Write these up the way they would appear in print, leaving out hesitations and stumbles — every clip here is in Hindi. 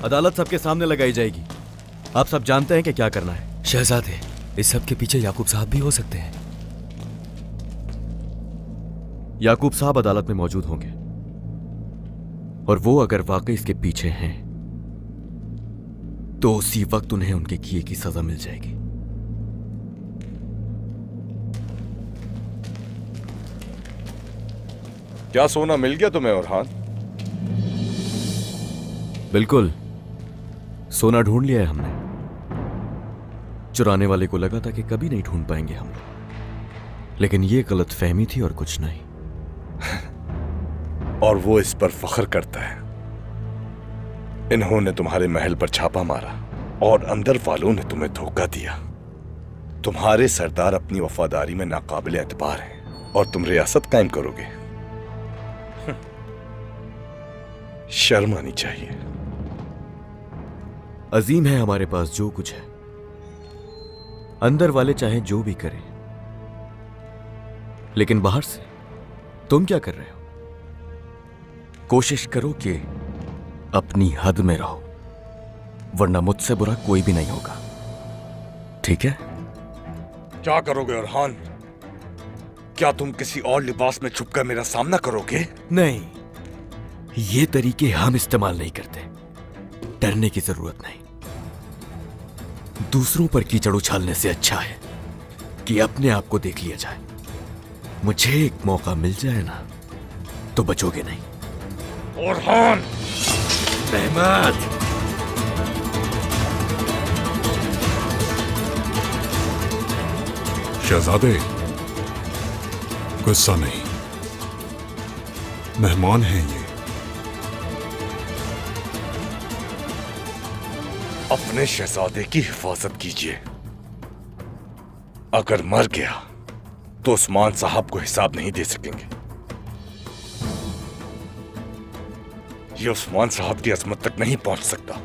अदालत सबके सामने लगाई जाएगी। आप सब जानते हैं कि क्या करना है। शहजादे, इस सब के पीछे याकूब साहब भी हो सकते हैं। याकूब साहब अदालत में मौजूद होंगे और वो अगर वाकई इसके पीछे हैं तो उसी वक्त उन्हें उनके किए की सजा मिल जाएगी। क्या सोना मिल गया तुम्हें ओरहान? बिल्कुल, सोना ढूंढ लिया है हमने। चुराने वाले को लगा था कि कभी नहीं ढूंढ पाएंगे हम लोग, लेकिन ये गलत फहमी थी और कुछ नहीं। और वो इस पर फख्र करता है। इन्होंने तुम्हारे महल पर छापा मारा और अंदर वालों ने तुम्हें धोखा दिया। तुम्हारे सरदार अपनी वफादारी में नाकाबिल एतबार हैं और तुम रियासत कायम करोगे। शर्म आनी चाहिए। अजीम है हमारे पास जो कुछ है। अंदर वाले चाहे जो भी करें, लेकिन बाहर से तुम क्या कर रहे हो? कोशिश करो कि अपनी हद में रहो, वरना मुझसे बुरा कोई भी नहीं होगा, ठीक है? क्या करोगे ओरहान? क्या तुम किसी और लिबास में छुपकर मेरा सामना करोगे? नहीं, ये तरीके हम इस्तेमाल नहीं करते। डरने की जरूरत नहीं। दूसरों पर कीचड़ उछालने से अच्छा है कि अपने आप को देख लिया जाए। मुझे एक मौका मिल जाए ना तो बचोगे नहीं। ओरहान! रहमत! शहजादे, गुस्सा नहीं, मेहमान हैं ये। अपने शहजादे की हिफाजत कीजिए। अगर मर गया तो उस्मान साहब को हिसाब नहीं दे सकेंगे। ये उस्मान साहब की अजमत तक नहीं पहुंच सकता।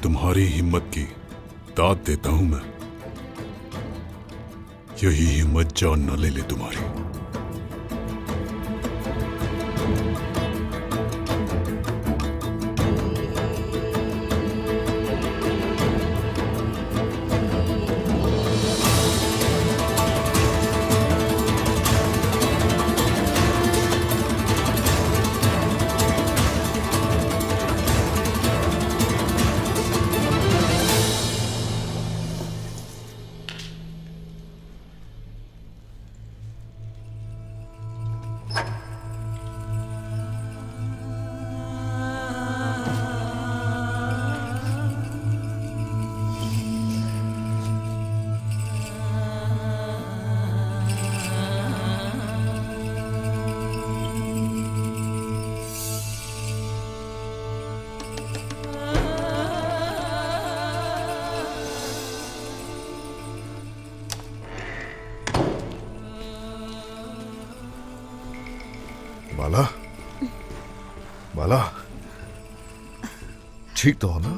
तुम्हारी हिम्मत की दाद देता हूं मैं। यही हिम्मत जान न ले ले तुम्हारी। बाला, बाला, ठीक तो हो ना?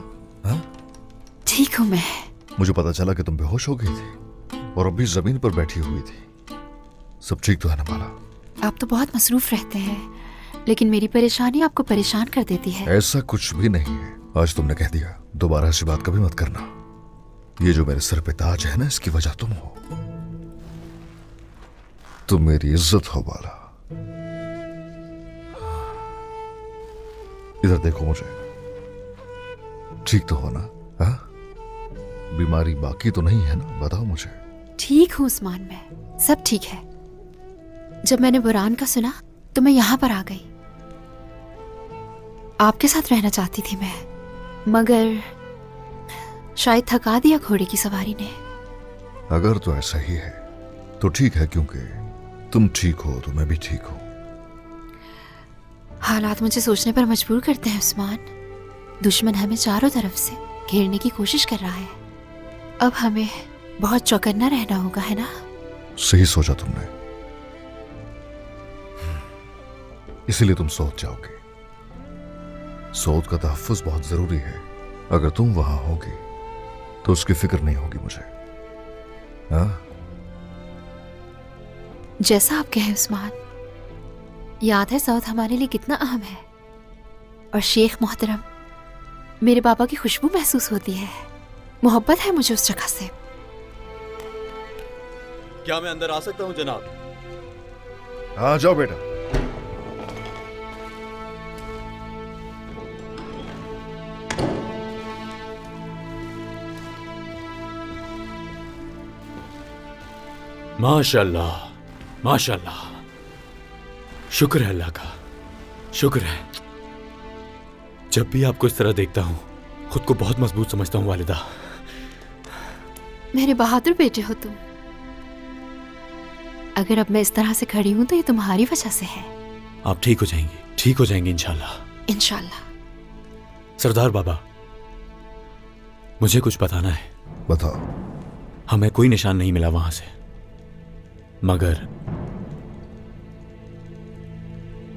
हाँ? ठीक हूँ मैं। मुझे पता चला कि तुम बेहोश हो गई थी और अभी जमीन पर बैठी हुई थी। सब ठीक तो है ना बाला? आप तो बहुत मसरूफ रहते हैं, लेकिन मेरी परेशानी आपको परेशान कर देती है। ऐसा कुछ भी नहीं है। आज तुमने कह दिया, दोबारा ऐसी बात कभी मत करना। ये जो मेरे सर पे ताज है ना, इसकी वजह तुम हो। तुम मेरी इज्जत हो बाला। इधर देखो मुझे, ठीक तो हो ना? हाँ? बीमारी बाकी तो नहीं है ना? बताओ मुझे। ठीक हूँ उस्मान, मैं सब ठीक है। जब मैंने बुरान का सुना तो मैं यहाँ पर आ गई। आपके साथ रहना चाहती थी मैं, मगर शायद थका दिया घोड़े की सवारी ने। अगर तो ऐसा ही है तो ठीक है, क्योंकि तुम ठीक हो तो मैं भी ठीक हूं। हालात मुझे सोचने पर मजबूर करते हैं उस्मान। दुश्मन हमें चारों तरफ से घेरने की कोशिश कर रहा है। अब हमें बहुत चौकन्ना रहना होगा, है ना? सही सोचा तुमने, इसीलिए तुम सऊद जाओगे। सऊद का तहफ्फुज बहुत जरूरी है। अगर तुम वहां होगी तो उसकी फिक्र नहीं होगी मुझे। हाँ? जैसा आप कहें उस्मान। याद है सऊद हमारे लिए कितना अहम है, और शेख मोहतरम मेरे पापा की खुशबू महसूस होती है। मोहब्बत है मुझे उस जगह से। क्या मैं अंदर आ सकता हूं जनाब? हाँ जाओ बेटा। माशाल्लाह, माशाल्लाह, शुक्र है अल्लाह का, शुक्र है। जब भी आपको इस तरह देखता हूं खुद को बहुत मजबूत समझता हूं वालिदा। मेरे बहादुर बेटे हो तुम। अगर अब मैं इस तरह से खड़ी हूं तो ये तुम्हारी वजह से है। आप ठीक हो जाएंगी, ठीक हो जाएंगी इंशाल्लाह। इंशाल्लाह। सरदार बाबा, मुझे कुछ बताना है। बताओ। हमें कोई निशान नहीं मिला वहां से, मगर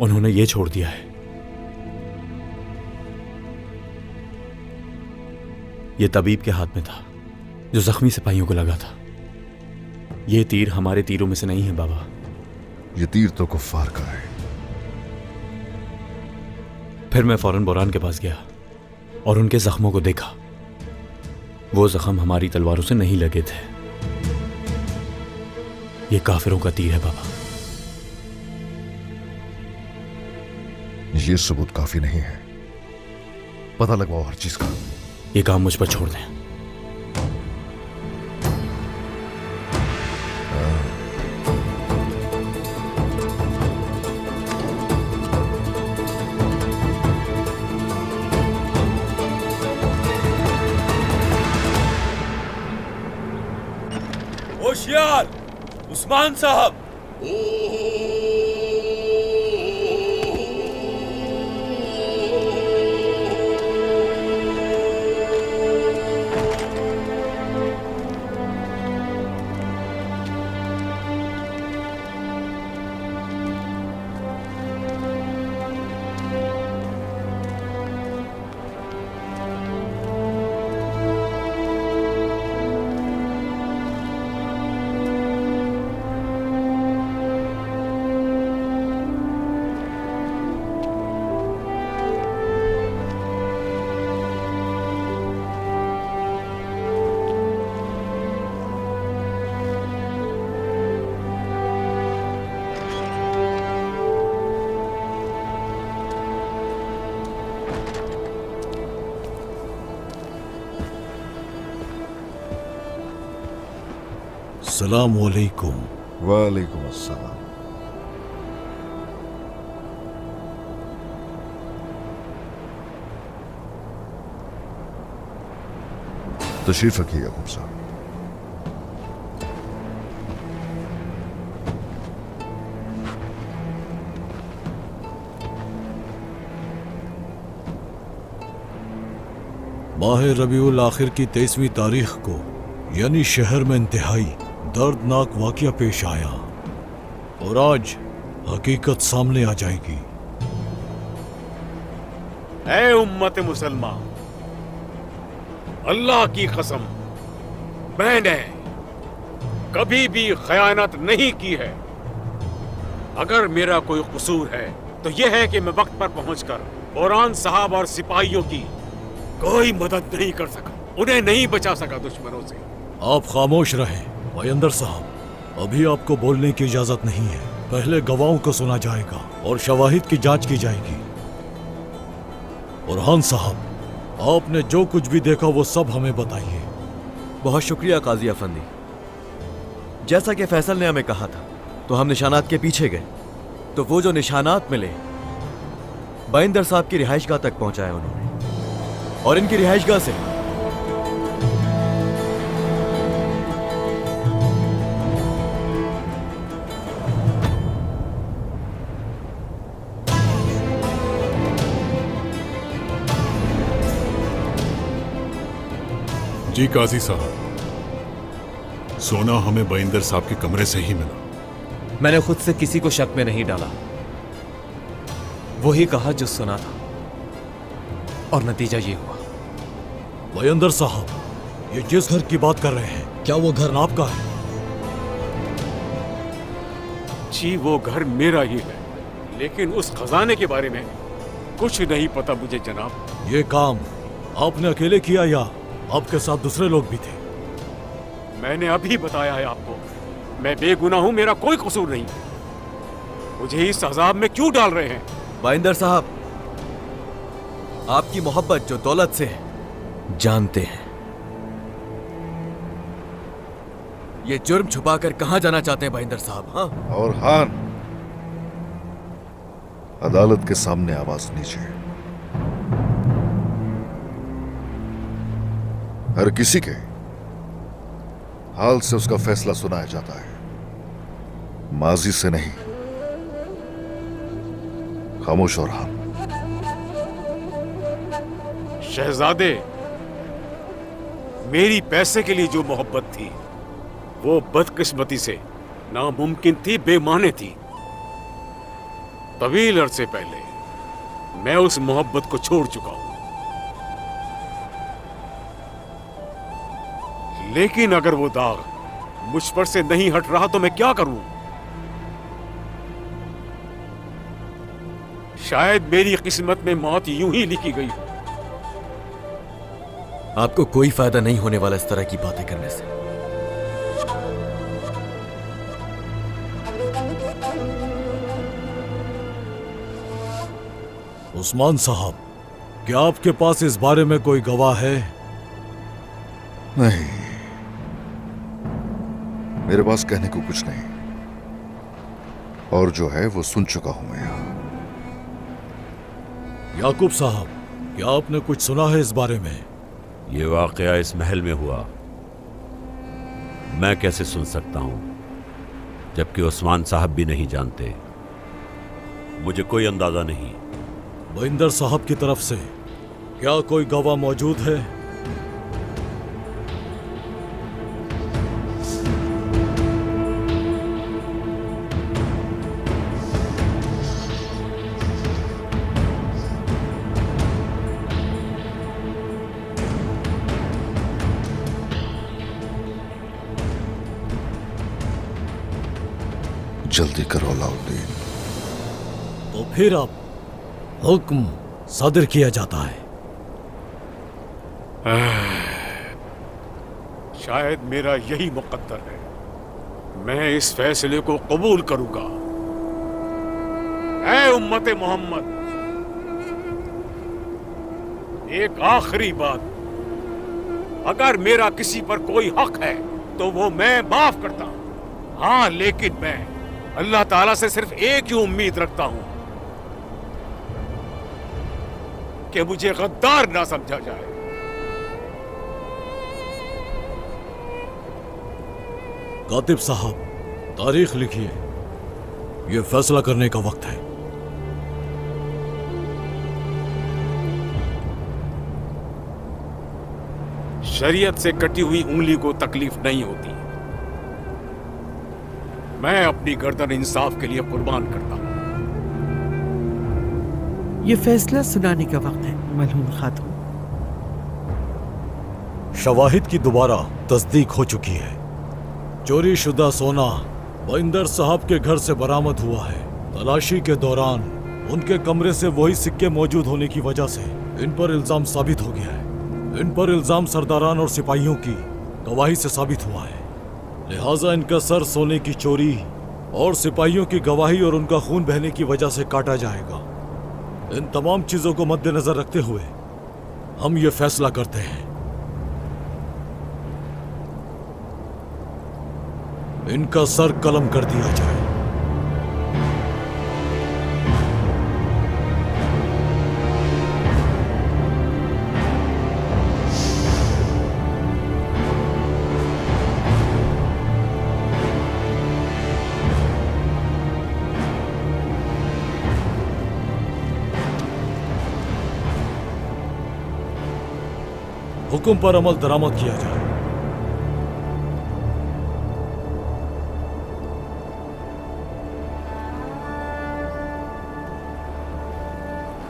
उन्होंने ये छोड़ दिया है। ये तबीब के हाथ में था जो जख्मी सिपाहियों को लगा था। ये तीर हमारे तीरों में से नहीं है बाबा। ये तीर तो कुफ्फार का है। फिर मैं फौरन बोरान के पास गया और उनके जख्मों को देखा। वो जख्म हमारी तलवारों से नहीं लगे थे। ये काफिरों का तीर है बाबा। ये सबूत काफी नहीं है। पता लगवाओ हर चीज का। ये काम मुझ पर छोड़ दें। होशियार उस्मान साहब! अस्सलाम वालेकुम। वालेकुम अस्सलाम। तशरीफ रखिए याकूब साहब। माह रबीउल आखिर की 23वीं तारीख को यानी शहर में इंतहाई दर्दनाक वाकया पेश आया और आज हकीकत सामने आ जाएगी। ऐ उम्मत मुसलमान, अल्लाह की कसम मैंने कभी भी खयानत नहीं की है। अगर मेरा कोई कसूर है तो यह है कि मैं वक्त पर पहुंचकर बोरान साहब और सिपाहियों की कोई मदद नहीं कर सका, उन्हें नहीं बचा सका दुश्मनों से। आप खामोश रहें वयंदर साहब, अभी आपको बोलने की इजाजत नहीं है। पहले गवाहों को सुना जाएगा और शवाहिद की जांच की जाएगी। बुरहान साहब, आपने जो कुछ भी देखा वो सब हमें बताइए। बहुत शुक्रिया काजी अफंदी। जैसा कि फैसल ने हमें कहा था तो हम निशानात के पीछे गए तो वो जो निशानात मिले बाइंदर साहब की रिहाइशगाह तक पहुंचाया उन्होंने, और इनकी रिहाइशगाह से जी काजी साहब, सोना हमें बाइंदर साहब के कमरे से ही मिला। मैंने खुद से किसी को शक में नहीं डाला, वही कहा जो सुना था और नतीजा ये हुआ। वयंदर साहब, ये जिस घर की बात कर रहे हैं क्या वो घर आपका है? जी वो घर मेरा ही है, लेकिन उस खजाने के बारे में कुछ नहीं पता मुझे जनाब। ये काम आपने अकेले किया या आपके साथ दूसरे लोग भी थे? मैंने अभी बताया है आपको, मैं बेगुनाह हूं, मेरा कोई कसूर नहीं। मुझे इस अजाब में क्यों डाल रहे हैं? बाइंदर साहब, आपकी मोहब्बत जो दौलत से है, जानते हैं। ये जुर्म छुपाकर कहां जाना चाहते हैं बाइंदर साहब? हाँ, और हान, अदालत के सामने आवाज नीचे। हर किसी के हाल से उसका फैसला सुनाया जाता है, माजी से नहीं। खामोश और हान। शहजादे, मेरी पैसे के लिए जो मोहब्बत थी वो बदकिस्मती से नामुमकिन थी, बेमाने थी। तवील अरसे पहले मैं उस मोहब्बत को छोड़ चुका हूं। लेकिन अगर वो दाग मुझ पर से नहीं हट रहा तो मैं क्या करूं? शायद मेरी किस्मत में मौत यूं ही लिखी गई हो। आपको कोई फायदा नहीं होने वाला इस तरह की बातें करने से। उस्मान साहब, क्या आपके पास इस बारे में कोई गवाह है? नहीं, मेरे पास कहने को कुछ नहीं, और जो है वो सुन चुका हूं मैं। याकूब साहब, क्या आपने कुछ सुना है इस बारे में? ये वाकया इस महल में हुआ, मैं कैसे सुन सकता हूं, जबकि उस्मान साहब भी नहीं जानते। मुझे कोई अंदाजा नहीं। बाइंदर साहब की तरफ से क्या कोई गवाह मौजूद है? जल्दी करो अलाउद्दीन। तो फिर अब हुक्म सदर किया जाता है। शायद मेरा यही मुकद्दर है। मैं इस फैसले को कबूल करूंगा। ऐ उम्मते मोहम्मद, एक आखिरी बात, अगर मेरा किसी पर कोई हक है तो वो मैं माफ करता हूं। हाँ, लेकिन मैं अल्लाह ताला से सिर्फ एक ही उम्मीद रखता हूं कि मुझे गद्दार ना समझा जाए। कातिब साहब, तारीख लिखिए। यह फैसला करने का वक्त है। शरीयत से कटी हुई उंगली को तकलीफ नहीं होती। मैं अपनी गर्दन इंसाफ के लिए कुर्बान करता हूं। ये फैसला सुनाने का वक्त है मलहून खातून। शवाहिद की दोबारा तस्दीक हो चुकी है। चोरी शुदा सोना बाइंदर साहब के घर से बरामद हुआ है। तलाशी के दौरान उनके कमरे से वही सिक्के मौजूद होने की वजह से इन पर इल्जाम साबित हो गया है। इन पर इल्जाम सरदारान और सिपाहियों की गवाही से साबित हुआ है। लिहाजा इनका सर सोने की चोरी और सिपाहियों की गवाही और उनका खून बहने की वजह से काटा जाएगा। इन तमाम चीजों को मद्देनजर रखते हुए हम ये फैसला करते हैं, इनका सर कलम कर दिया जाए। हुक्म पर अमल दरामद किया जाए।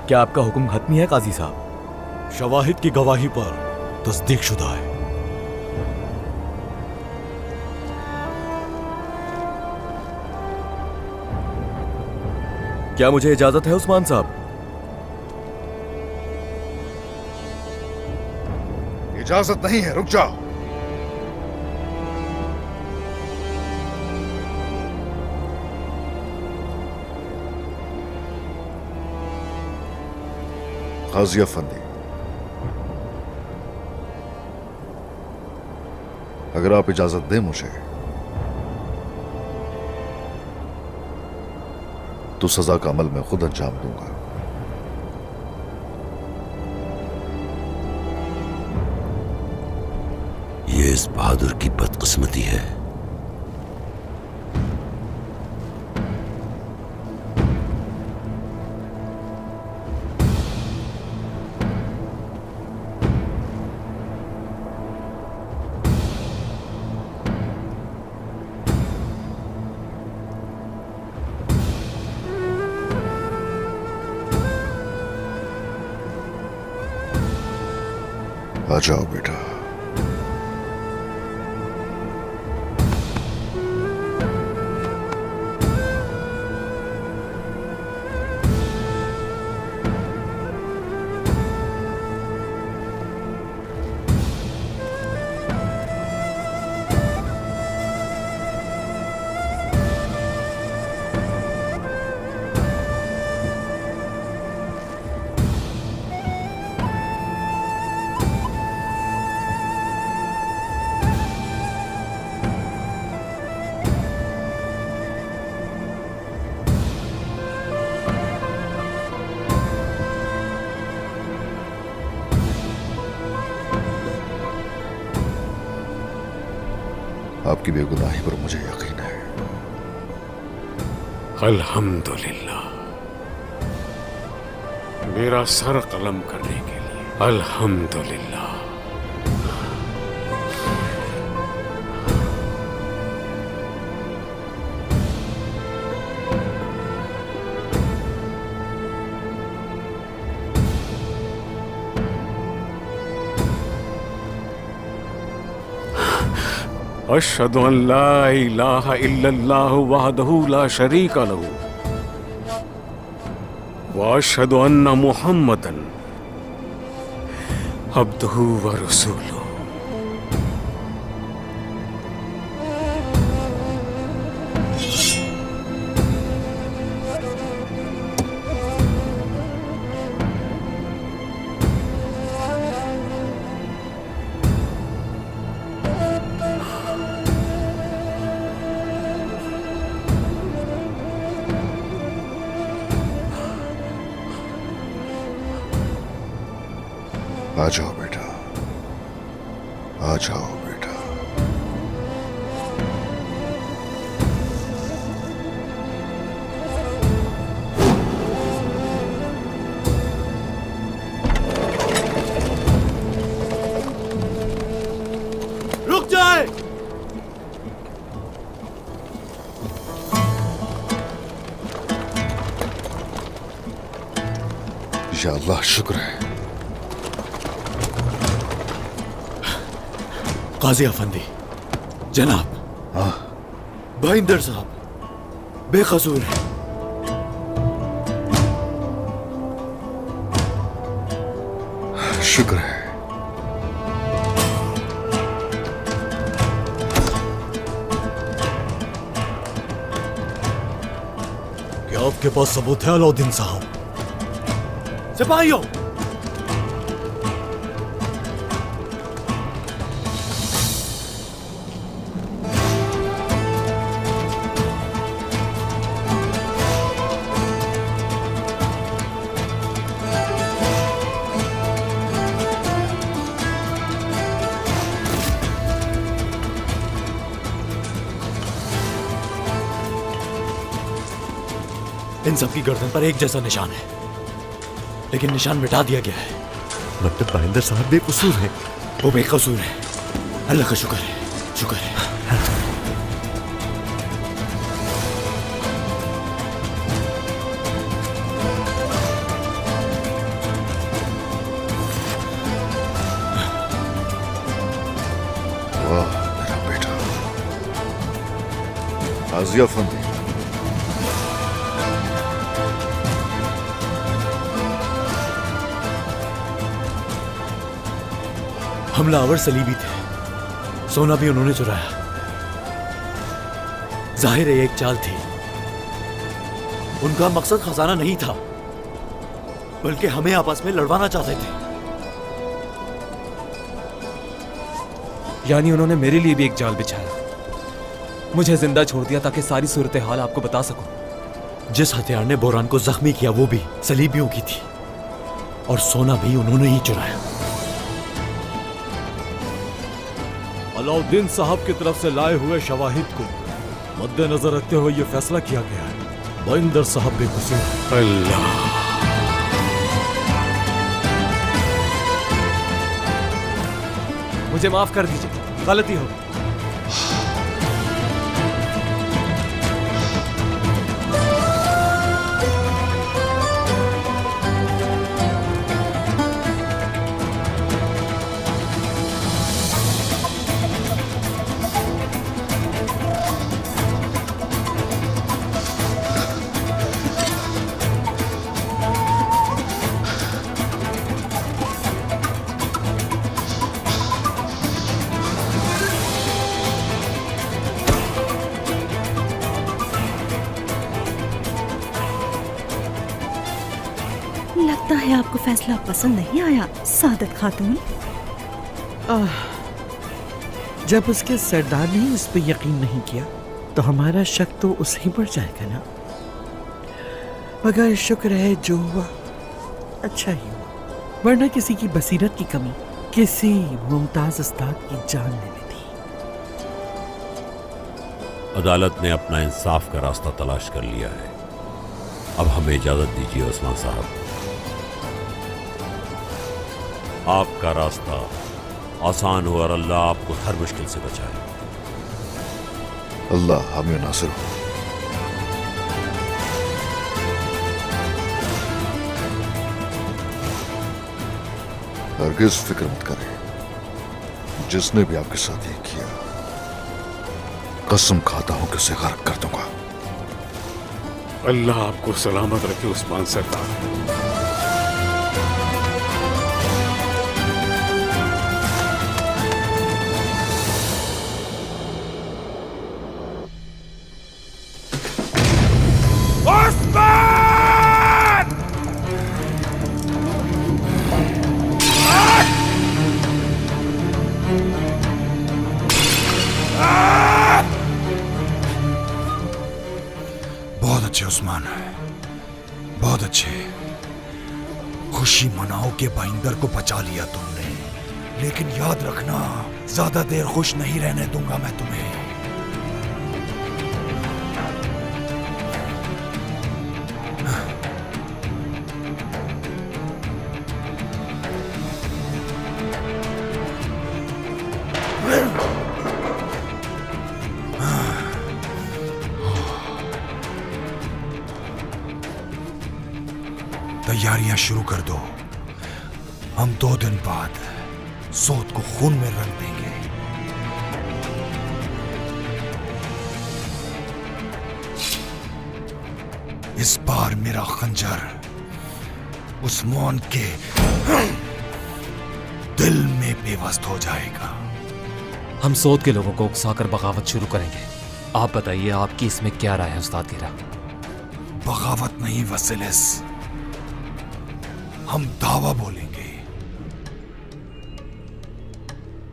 क्या आपका हुक्म हतमी है काजी साहब? शवाहिद की गवाही पर तस्दीक शुदा है। क्या मुझे इजाजत है उस्मान साहब? इजाजत नहीं है, रुक जाओ। गाजी अफंदी, अगर आप इजाजत दें मुझे तो सजा का अमल मैं खुद अंजाम दूंगा। ये इस बहादुर की बदकिस्मती है। आ जाओ बेटा। आपकी बेगुनाही पर मुझे यकीन है। अल्हम्दुलिल्लाह, मेरा सर कलम करने के लिए अल्हम्दुलिल्लाह। अशहदु अन ला इलाहा इल्लल्लाह वहदहु ला शरीका लहू व अशहदु अन्ना मुहम्मदन अब्दुहु व रसूलुहु। आ जाओ बेटा, आ जाओ बेटा। रुक जाए। या अल्लाह, शुक्र है। गाजी अफंदी, जनाब। हाँ, भाईंदर साहब बेकसूर है। शुक्र है। क्या आपके पास सबूत है अलाउद्दीन साहब? सिपाहियों, इन सबकी गर्दन पर एक जैसा निशान है, लेकिन निशान मिटा दिया गया है। मतलब भाईंदर साहब बेकसूर है? वो बेकसूर है। अल्लाह का शुक्र है, शुक्र है। वाह मेरा बेटा। गाजी अफंदी, हमलावर सलीबी थे, सोना भी उन्होंने चुराया। जाहिर है एक चाल थी। उनका मकसद खजाना नहीं था, बल्कि हमें आपस में लड़वाना चाहते थे। यानी उन्होंने मेरे लिए भी एक जाल बिछाया, मुझे जिंदा छोड़ दिया ताकि सारी सूरत हाल आपको बता सकूं। जिस हथियार ने बोरान को जख्मी किया वो भी सलीबियों की थी, और सोना भी उन्होंने ही चुराया। अलाउद्दीन साहब की तरफ से लाए हुए शवाहिद को मद्देनजर रखते हुए यह फैसला किया गया है, बाइंदर साहब बेकसूर हैं। अल्लाह, मुझे माफ कर दीजिए, गलती हो गई। लगता है आपको फैसला पसंद नहीं आया सादत खातून। जब उसके सरदार ने उस पर यकीन नहीं किया तो हमारा शक तो उसे बढ़ जाएगा ना। मगर शुक्र है जो हुआ अच्छा ही हुआ, वरना किसी की बसीरत की कमी किसी मुमताज उस्ताद की जान लेनी थी। अदालत ने अपना इंसाफ का रास्ता तलाश कर लिया है। अब हमें इजाजत दीजिए उस्मान साहब, आपका रास्ता आसान हो और अल्लाह आपको हर मुश्किल से बचाए। अल्लाह हमें नासिर हो। हरगिज फिक्र मत करें, जिसने भी आपके साथ ये किया, कसम खाता हूं कि उसे गर्क कर दूंगा। अल्लाह आपको सलामत रखे उस्मान सरदार। बहुत अच्छे उस्मान, बहुत अच्छे। खुशी मनाओ कि बाइंदर को बचा लिया तुमने, लेकिन याद रखना ज्यादा देर खुश नहीं रहने दूंगा मैं तुम्हें। तैयारियां शुरू कर दो, हम 2 दिन बाद सोत को खून में रंग देंगे। इस बार मेरा खंजर उस्मान के दिल में बेवस्त हो जाएगा। हम सौद के लोगों को उकसाकर बगावत शुरू करेंगे। आप बताइए, आपकी इसमें क्या राय है उस्ताद गिरा? बगावत नहीं वसीलिस, हम दावा बोलेंगे।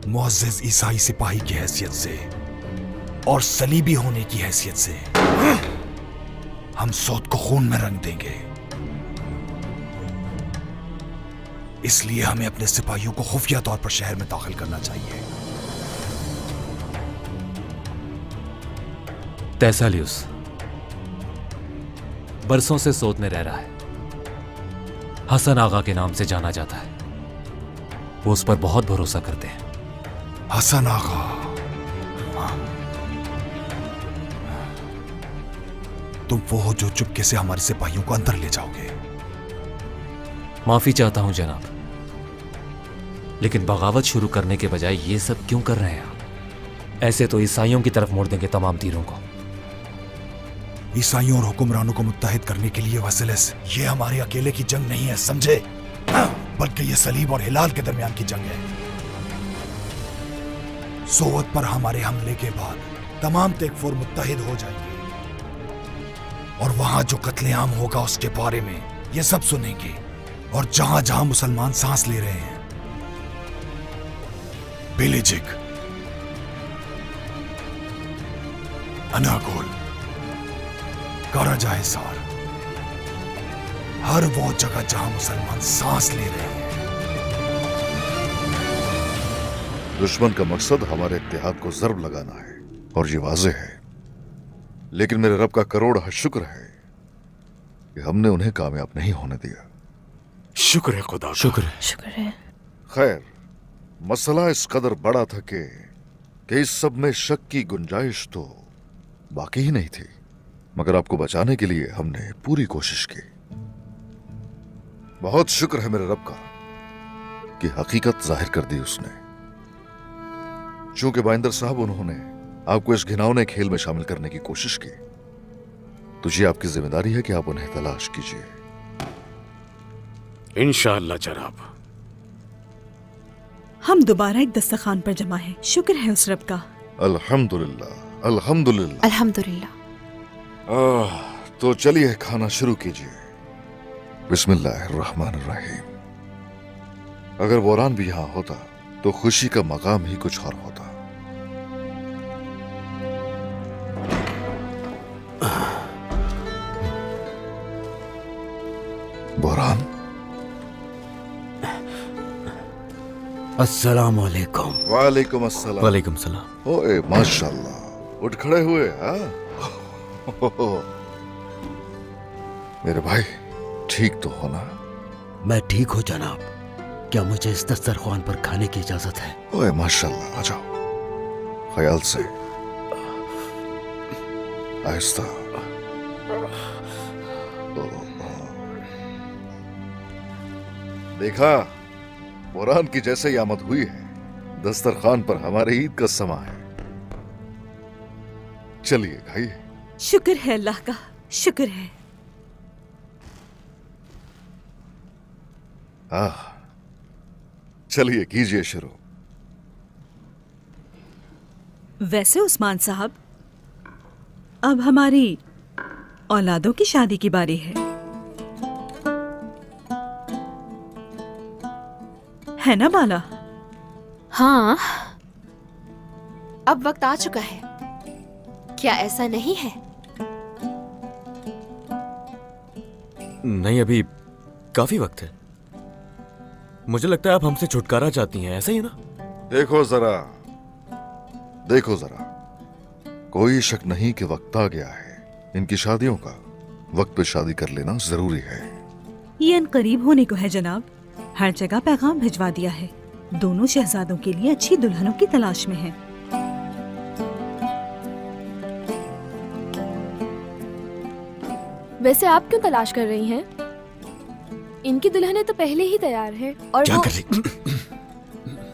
मुअज़्ज़िज़ ईसाई सिपाही की हैसियत से और सलीबी होने की हैसियत से हम सौद को खून में रंग देंगे। इसलिए हमें अपने सिपाहियों को खुफिया तौर पर शहर में दाखिल करना चाहिए। तैसालियुस बरसों से सौद में रह रहा है, हसन आगा के नाम से जाना जाता है। वो उस पर बहुत भरोसा करते हैं। हसन आगा, तुम वो हो जो चुपके से हमारे सिपाहियों को अंदर ले जाओगे। माफी चाहता हूं जनाब, लेकिन बगावत शुरू करने के बजाय ये सब क्यों कर रहे हैं आप? ऐसे तो ईसाइयों की तरफ मोड़ देंगे तमाम तीरों को। ईसाइयों और हुक्मरानों को मुत्तहिद करने के लिए वसीलिस, ये हमारे अकेले की जंग नहीं है, समझे? बल्कि ये सलीब और हिलाल के दरमियान की जंग है। सोवत पर हमारे हमले के बाद तमाम तेकफुर मुत्तहिद हो जाएंगे और वहां जो कत्लेआम होगा उसके बारे में ये सब सुनेंगे। और जहां जहां मुसलमान सांस ले रहे हैं, बिलिजिक, अनागोल, कराजाहिसार, हर वो जगह जहां मुसलमान सांस ले रहे हैं। दुश्मन का मकसद हमारे इत्तेहाद को ज़र्ब लगाना है और ये वाज़ेह है, लेकिन मेरे रब का करोड़ शुक्र है कि हमने उन्हें कामयाब नहीं होने दिया। शुक्र है खुदा, शुक्र है। शुक्र है। खैर, मसला इस कदर बड़ा था कि इस सब में शक की गुंजाइश तो बाकी ही नहीं थी, मगर आपको बचाने के लिए हमने पूरी कोशिश की। बहुत शुक्र है मेरे रब का कि हकीकत जाहिर कर दी उसने। चूंकि बाइंदर साहब उन्होंने आपको इस घिनौने खेल में शामिल करने की कोशिश की, तो ये आपकी जिम्मेदारी है कि आप उन्हें तलाश कीजिए। इंशाअल्लाह जनाब। हम दोबारा एक दस्तरखान पर जमा हैं। शुक्र है उस रब का। अल्हम्दुलिल्लाह, अल्हम्दुलिल्लाह, अल्हम्दुलिल्लाह। तो चलिए खाना शुरू कीजिए। बिस्मिल्लाहिर्रहमानिर्रहीम। अगर बोरान भी यहां होता तो खुशी का मकाम ही कुछ और होता। बोरान, अस्सलाम वालेकुम। वालेकुम अस्सलाम। वालेकुम सलाम। ओए माशाल्लाह, उठ खड़े हुए। हाँ मेरे भाई, ठीक तो हो ना? मैं ठीक हूँ जनाब। क्या मुझे इस दस्तरखान पर खाने की इजाजत है? ओए माशाल्लाह, आ जाओ। ख्याल से, आहिस्ता। देखा, बोरान की जैसे ही आमद हुई है, दस्तरखान पर हमारे ईद का समा है। चलिए खाइए। शुक्र है अल्लाह का, शुक्र है। चलिए कीजिए शुरू। वैसे उस्मान साहब, अब हमारी औलादों की शादी की बारी है ना बाला? हाँ, अब वक्त आ चुका है। क्या ऐसा नहीं है? नहीं, अभी काफी वक्त है। मुझे लगता है आप हमसे छुटकारा चाहती हैं, ऐसा ही है ना? देखो जरा, देखो जरा, कोई शक नहीं कि वक्त आ गया है। इनकी शादियों का वक्त पे शादी कर लेना जरूरी है। ये अनकरीब होने को है जनाब। हर जगह पैगाम भिजवा दिया है। दोनों शहजादों के लिए अच्छी दुल्हनों की तलाश में हैं। वैसे आप क्यों तलाश कर रही हैं? इनकी दुल्हनें तो पहले ही तैयार हैं। और क्या कर रही?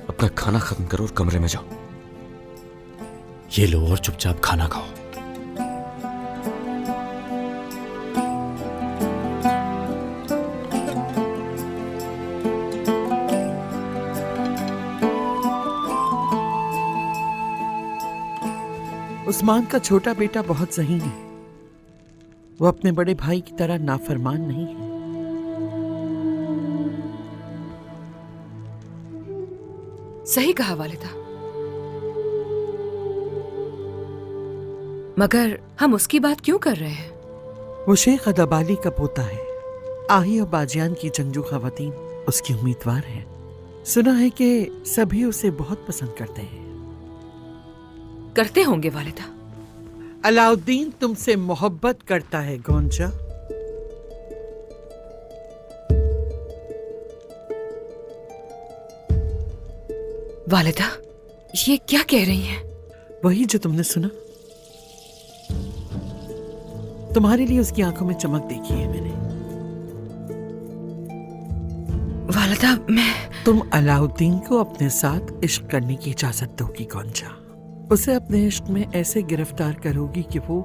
अपना खाना खत्म करो और कमरे में जाओ। ये लो और चुपचाप खाना खाओ। उस्मान का छोटा बेटा बहुत ज़हीन है। वो अपने बड़े भाई की तरह नाफरमान नहीं है। सही कहा वालिदा, मगर हम उसकी बात क्यों कर रहे हैं? वो शेख अदबाली का पोता है। आही और बाजियान की जंगजू खवातीन उसकी उम्मीदवार हैं। सुना है कि सभी उसे बहुत पसंद करते हैं। करते होंगे वालिदा। अलाउद्दीन तुमसे मोहब्बत करता है गोंजा। वालिदा, ये क्या कह रही हैं? वही जो तुमने सुना। तुम्हारे लिए उसकी आंखों में चमक देखी है मैंने। वालिदा, तुम अलाउद्दीन को अपने साथ इश्क करने की इजाजत दोगी गोंजा। उसे अपने इश्क में ऐसे गिरफ्तार करोगी कि वो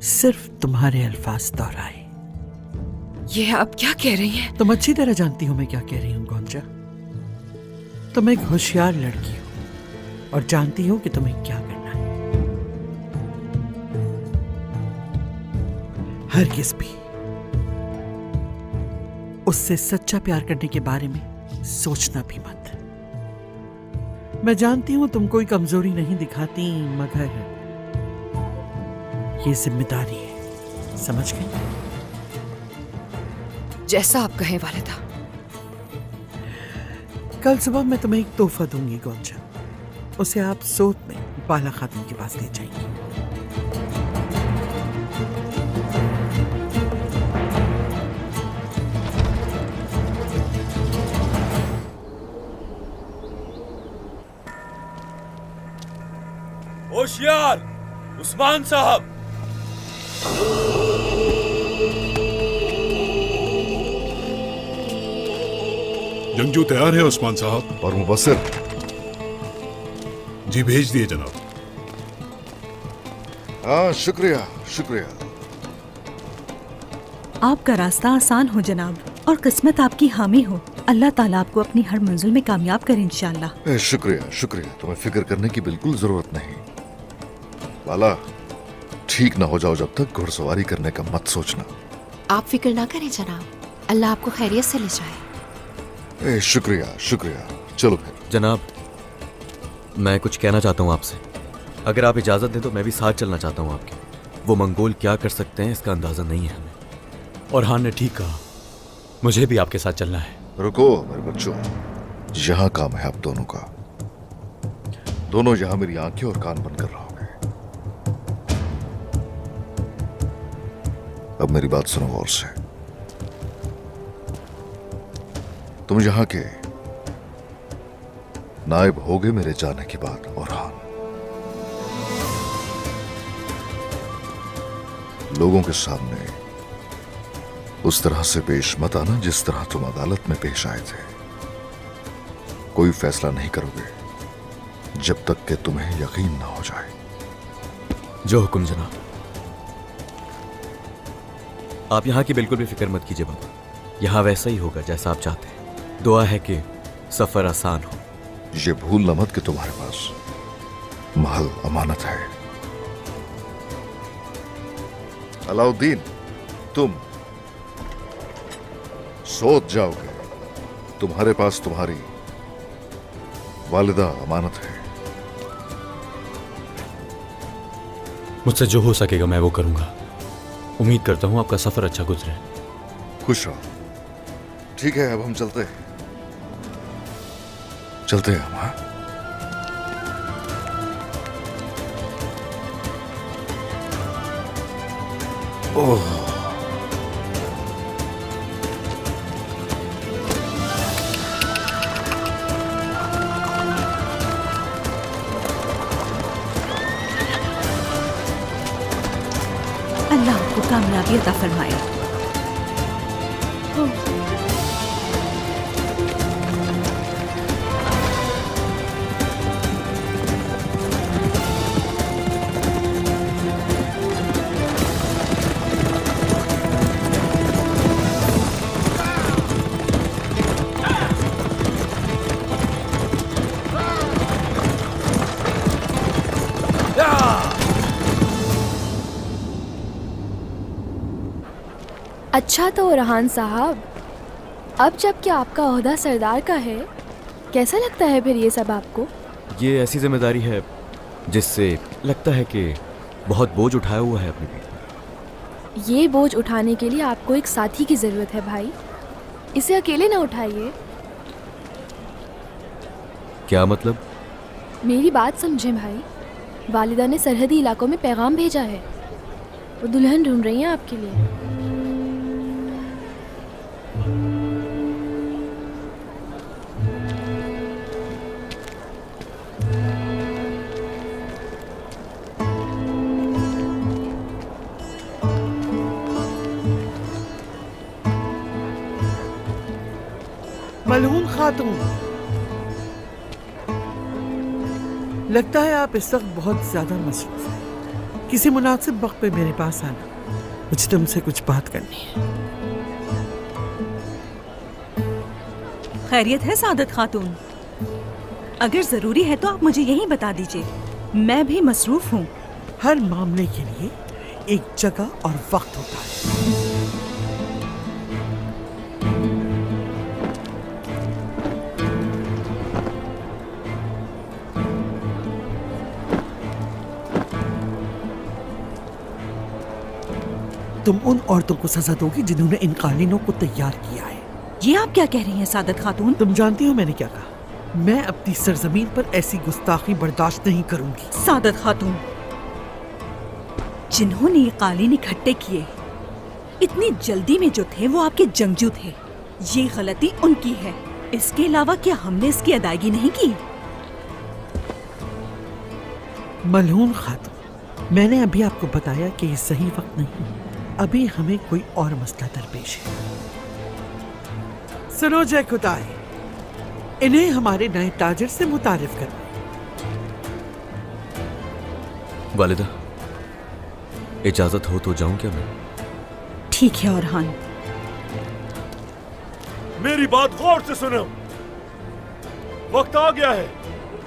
सिर्फ तुम्हारे अल्फाज दोहराए। ये आप क्या कह रही हैं? तुम अच्छी तरह जानती हो मैं क्या कह रही हूँ गोंजा। तुम एक होशियार लड़की हो, और जानती हो कि तुम्हें क्या करना है। हरगिज़ भी उससे सच्चा प्यार करने के बारे में सोचना भी मत। मैं जानती हूं तुम कोई कमजोरी नहीं दिखाती, मगर ये जिम्मेदारी है, समझ गई? जैसा आप कहें वालिदा। कल सुबह मैं तुम्हें एक तोहफा दूंगी गोंजा, उसे आप सोत में बाला खातून के पास ले जाएंगी। होशियार उस्मान साहब! जंगजू तैयार है उस्मान साहब। और मुबस्सिर? जी भेज दिए जनाब। हाँ, शुक्रिया शुक्रिया। आपका रास्ता आसान हो जनाब, और किस्मत आपकी हामी हो। अल्लाह ताला आपको अपनी हर मंजिल में कामयाब करे इंशाअल्लाह। शुक्रिया शुक्रिया। तुम्हें फिक्र करने की बिल्कुल जरूरत नहीं। बाला, ठीक ना हो जाओ जब तक घुड़सवारी करने का मत सोचना। आप फिक्र ना करें जनाब, अल्लाह आपको खैरियत से ले जाए। शुक्रिया शुक्रिया। चलो फिर। जनाब, मैं कुछ कहना चाहता हूँ आपसे। अगर आप इजाज़त दें तो मैं भी साथ चलना चाहता हूँ आपके। वो मंगोल क्या कर सकते हैं इसका अंदाज़ा नहीं है हमें। और हान ने ठीक कहा, मुझे भी आपके साथ चलना है। रुको मेरे बच्चों, यहाँ काम है आप दोनों का। दोनों यहाँ मेरी आंखें और कान बंद कर रहोगे। अब मेरी बात सुनो गौर से। तुम यहाँ के नायब होगे मेरे जाने के बाद। और हाँ, लोगों के सामने उस तरह से पेश मत आना जिस तरह तुम अदालत में पेश आए थे। कोई फैसला नहीं करोगे जब तक कि तुम्हें यकीन ना हो जाए। जो हुक्म जनाब। आप यहाँ की बिल्कुल भी फिक्र मत कीजिए बाबा, यहाँ वैसा ही होगा जैसा आप चाहते हैं। दुआ है कि सफर आसान हो। ये भूलना मत कि तुम्हारे पास महल अमानत है। अलाउद्दीन, तुम सोच जाओगे। तुम्हारे पास तुम्हारी वालिदा अमानत है। मुझसे जो हो सकेगा मैं वो करूंगा। उम्मीद करता हूं आपका सफर अच्छा गुजरे। खुश रहो। ठीक है, अब हम चलते हैं। चलते हैं हम। हाँ, ओह, अल्लाह आपको कामयाबी अता फरमाए। अच्छा तो रहान साहब, अब जबकि आपका ओहदा सरदार का है, कैसा लगता है फिर ये सब आपको? ये ऐसी जिम्मेदारी है जिससे लगता है कि बहुत बोझ उठाया हुआ है अपने पीठ पर। ये बोझ उठाने के लिए आपको एक साथी की जरूरत है भाई। इसे अकेले ना उठाइए। क्या मतलब? मेरी बात समझें भाई। वालिदा ने सरहदी इलाकों में पैगाम भेजा है। वो दुल्हन ढूंढ रही हैं आपके लिए। मलहून खातून, लगता है आप इस वक्त बहुत ज्यादा मसरूफ हैं। किसी मुनासिब वक्त पे मेरे पास आना, मुझे तुमसे कुछ बात करनी है। खैरियत है सादत खातून? अगर जरूरी है तो आप मुझे यही बता दीजिए, मैं भी मसरूफ हूँ। हर मामले के लिए एक जगह और वक्त होता है। तुम उन औरतों को सजा दोगी जिन्होंने इन कालीनों को तैयार किया है। ये आप क्या कह रही हैं सादत खातून? तुम जानती हो मैंने क्या कहा? मैं अपनी सरजमीन पर ऐसी गुस्ताखी बर्दाश्त नहीं करूंगी। सादत खातून, जिन्होंने ये कालीन इकट्ठे किए इतनी जल्दी में जो थे वो आपके जंगजू थे। ये गलती उनकी है, इसके अलावा क्या हमने इसकी अदायगी नहीं की? मलहून खातून, मैंने अभी आपको बताया कि ये सही वक्त नहीं, अभी हमें कोई और मसला दरपेश है। सुनो जय खुदाई, इन्हें हमारे नए ताजिर से मुतारिफ करो। वालिदा, इजाजत हो तो जाऊं क्या मैं? ठीक है औरहान। मेरी बात गौर से सुनो। वक्त आ गया है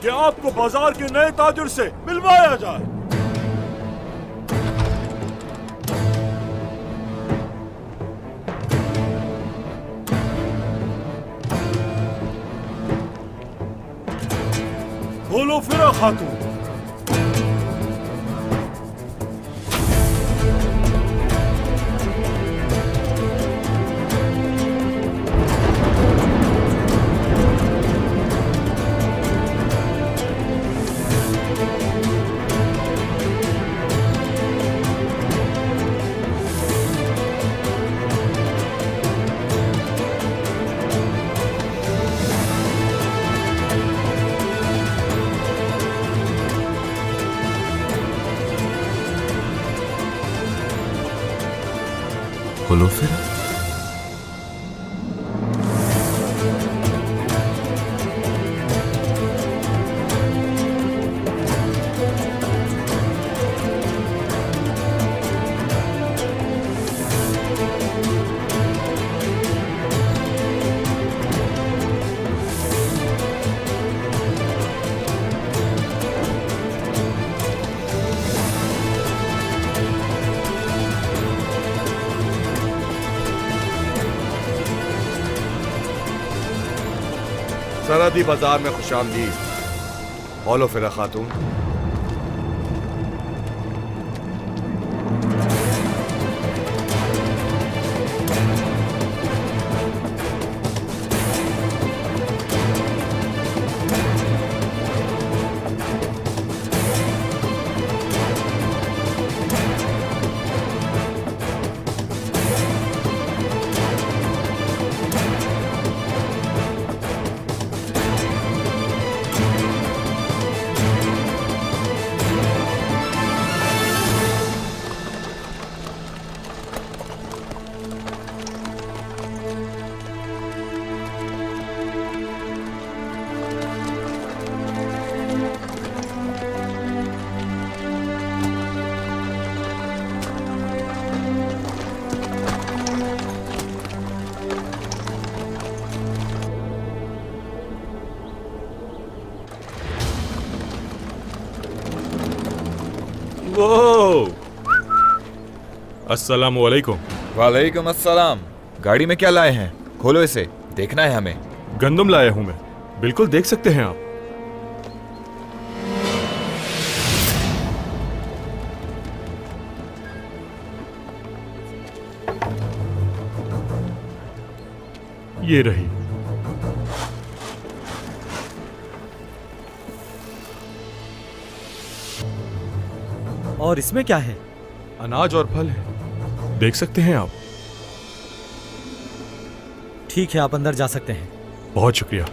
कि आपको बाजार के नए ताजिर से मिलवाया जाए। बोलो फिरा खातून। बोलो फिर। सरहदी बाजार में खुशामदीद। बोलो फिरा खातून। अस्सलामु अलैकुम। वालेकुम अस्सलाम। गाड़ी में क्या लाए हैं? खोलो इसे, देखना है हमें। गंदम लाया हूं मैं, बिल्कुल देख सकते हैं आप। ये रही। और इसमें क्या है? अनाज और फल है, देख सकते हैं आप। ठीक है, आप अंदर जा सकते हैं। बहुत शुक्रिया।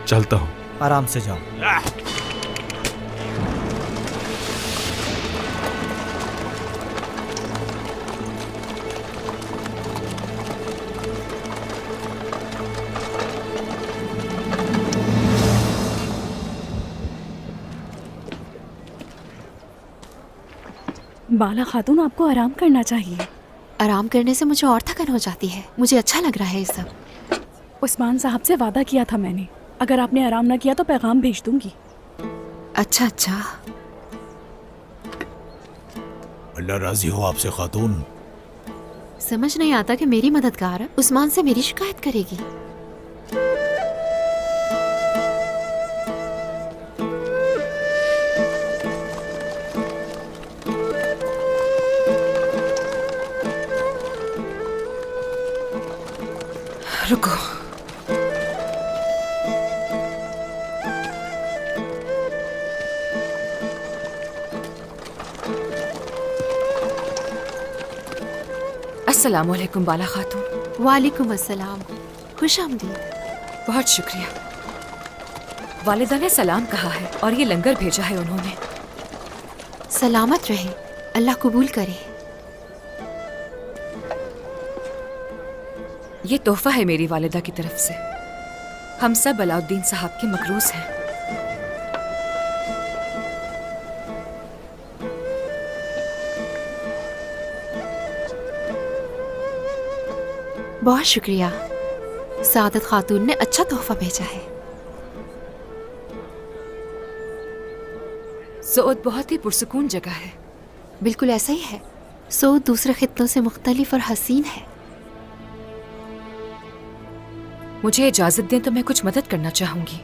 चलता हूं। आराम से जाओ। बाला खातून, आपको आराम करना चाहिए। आराम करने से मुझे और थकन हो जाती है। मुझे अच्छा लग रहा है ये सब। उस्मान साहब से वादा किया था मैंने, अगर आपने आराम ना किया तो पैगाम भेज दूंगी। अच्छा अच्छा। अल्लाह राजी हो आपसे खातून। समझ नहीं आता कि मेरी मददगार उस्मान से मेरी शिकायत करेगी। रुको। अस्सलाम वालेकुम बाला खातून। वालेकुम अस्सलाम, खुश आमदीद। बहुत शुक्रिया। वालिदा ने सलाम कहा है और ये लंगर भेजा है उन्होंने। सलामत रहे, अल्लाह कबूल करे। ये तोहफा है मेरी वालिदा की तरफ से। हम सब अलाउद्दीन साहब के मकरूज हैं। बहुत शुक्रिया। सादत खातून ने अच्छा तोहफा भेजा है। सऊद बहुत ही पुरसुकून जगह है। बिल्कुल ऐसा ही है। सऊद दूसरे खित्तों से मुख्तलिफ और हसीन है। मुझे इजाजत दें तो मैं कुछ मदद करना चाहूंगी।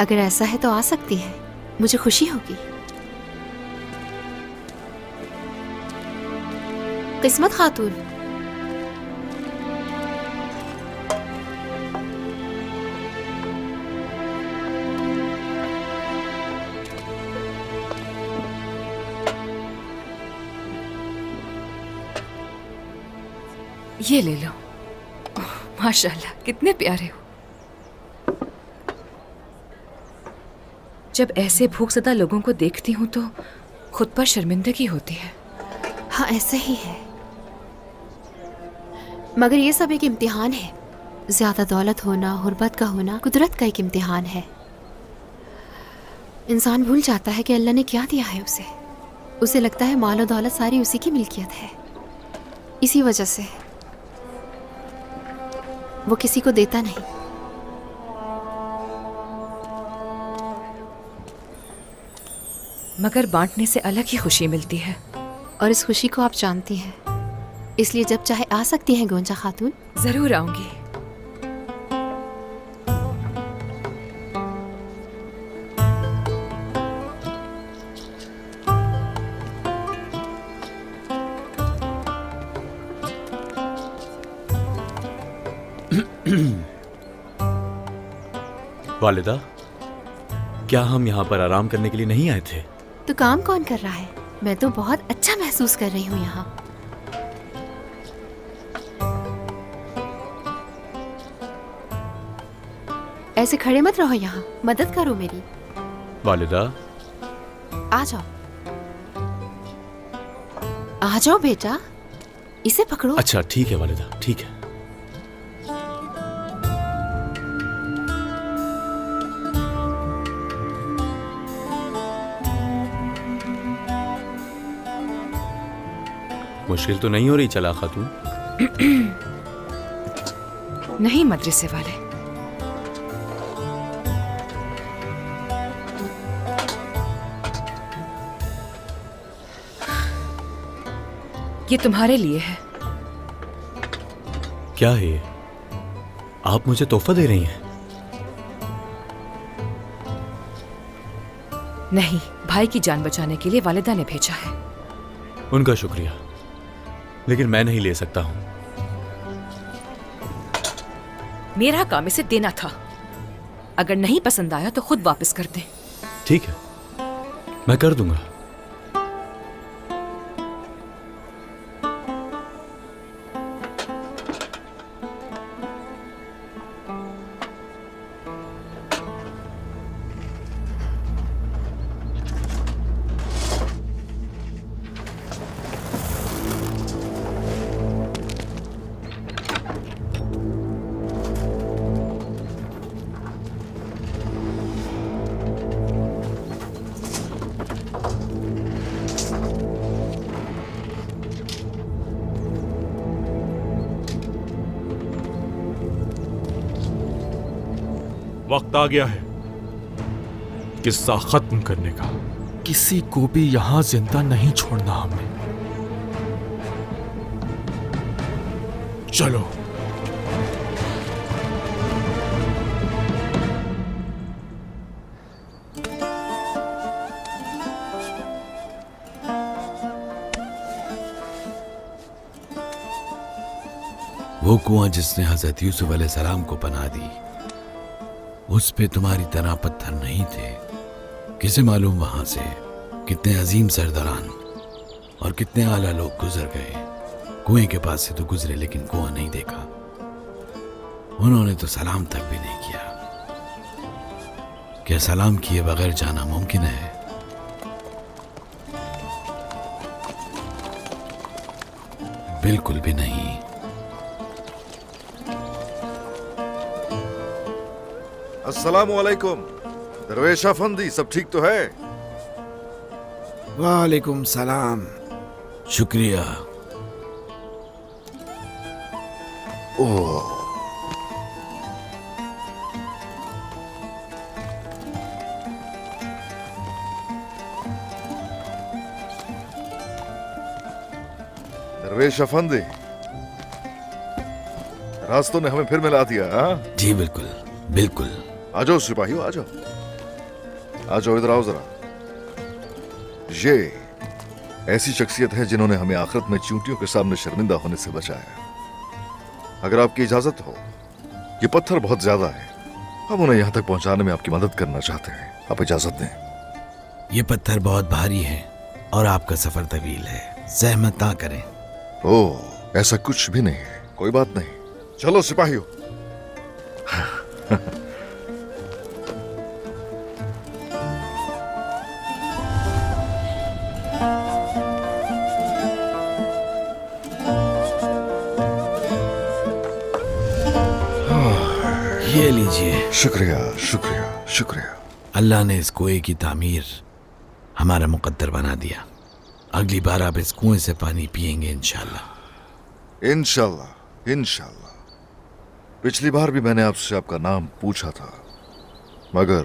अगर ऐसा है तो आ सकती है, मुझे खुशी होगी। किस्मत खातून। ये ले लो। माशाल्लाह, कितने प्यारे हो। जब ऐसे भूखज़दा लोगों को देखती हूँ तो खुद पर शर्मिंदगी होती है। हाँ, ऐसा ही है। मगर ये सब एक इम्तिहान है। ज्यादा दौलत होना, गुर्बत का होना कुदरत का एक इम्तिहान है। इंसान भूल जाता है कि अल्लाह ने क्या दिया है उसे। उसे लगता है माल और दौलत सारी उसी की मिल्कियत है। इसी वजह से वो किसी को देता नहीं। मगर बांटने से अलग ही खुशी मिलती है। और इस खुशी को आप जानती हैं, इसलिए जब चाहे आ सकती हैं गोंजा खातून। जरूर आऊंगी। वालिदा, क्या हम यहाँ पर आराम करने के लिए नहीं आए थे? तो काम कौन कर रहा है? मैं तो बहुत अच्छा महसूस कर रही हूँ यहाँ। ऐसे खड़े मत रहो यहाँ, मदद करो मेरी। वालिदा, आ जाओ, आ जाओ बेटा, इसे पकड़ो। अच्छा ठीक है वालिदा, ठीक है। मुश्किल तो नहीं हो रही चला खातून? नहीं मदरसे वाले। ये तुम्हारे लिए है। क्या है ये? आप मुझे तोहफा दे रही हैं? नहीं, भाई की जान बचाने के लिए वालिदा ने भेजा है। उनका शुक्रिया, लेकिन मैं नहीं ले सकता हूं। मेरा काम इसे देना था। अगर नहीं पसंद आया तो खुद वापस कर दे। ठीक है, मैं कर दूंगा। वक्त आ गया है किस्सा खत्म करने का। किसी को भी यहां जिंदा नहीं छोड़ना हमने। चलो। वो कुआं जिसने हजरत यूसुफ अलैहिस्सलाम को पनाह दी, उस पे तुम्हारी तरह पत्थर नहीं थे। किसे मालूम वहां से कितने अजीम सरदारान और कितने आला लोग गुजर गए। कुएं के पास से तो गुजरे लेकिन कुआं नहीं देखा। उन्होंने तो सलाम तक भी नहीं किया। क्या सलाम किए बगैर जाना मुमकिन है? बिल्कुल भी नहीं। अस्सलाम वालेकुम दरवेश अफंदी, सब ठीक तो है? वालेकुम सलाम। शुक्रिया। ओह, दरवेश अफंदी, रास्तों ने हमें फिर मिला दिया। हाँ जी बिल्कुल बिल्कुल। आ जाओ सिपाहियों, आ जाओ, आ जाओ, इधर आओ जरा। ये ऐसी शख्सियत है जिन्होंने हमें आखिरत में चींटियों के सामने शर्मिंदा होने से बचाया। अगर आपकी इजाजत हो, ये पत्थर बहुत ज्यादा है, हम उन्हें यहां तक पहुंचाने में आपकी मदद करना चाहते हैं। आप इजाजत दें। ये पत्थर बहुत भारी है और आपका सफर तवील है, सहमत ना करें। ओह, ऐसा कुछ भी नहीं है, कोई बात नहीं। चलो सिपाहियों। ये लीजिए। शुक्रिया शुक्रिया शुक्रिया। अल्लाह ने इस कुएं की तामीर हमारा मुकद्दर बना दिया। अगली बार आप इस कुएं से पानी पिएंगे इंशाल्लाह। इंशाल्लाह इंशाल्लाह। पिछली बार भी मैंने आपसे आपका नाम पूछा था, मगर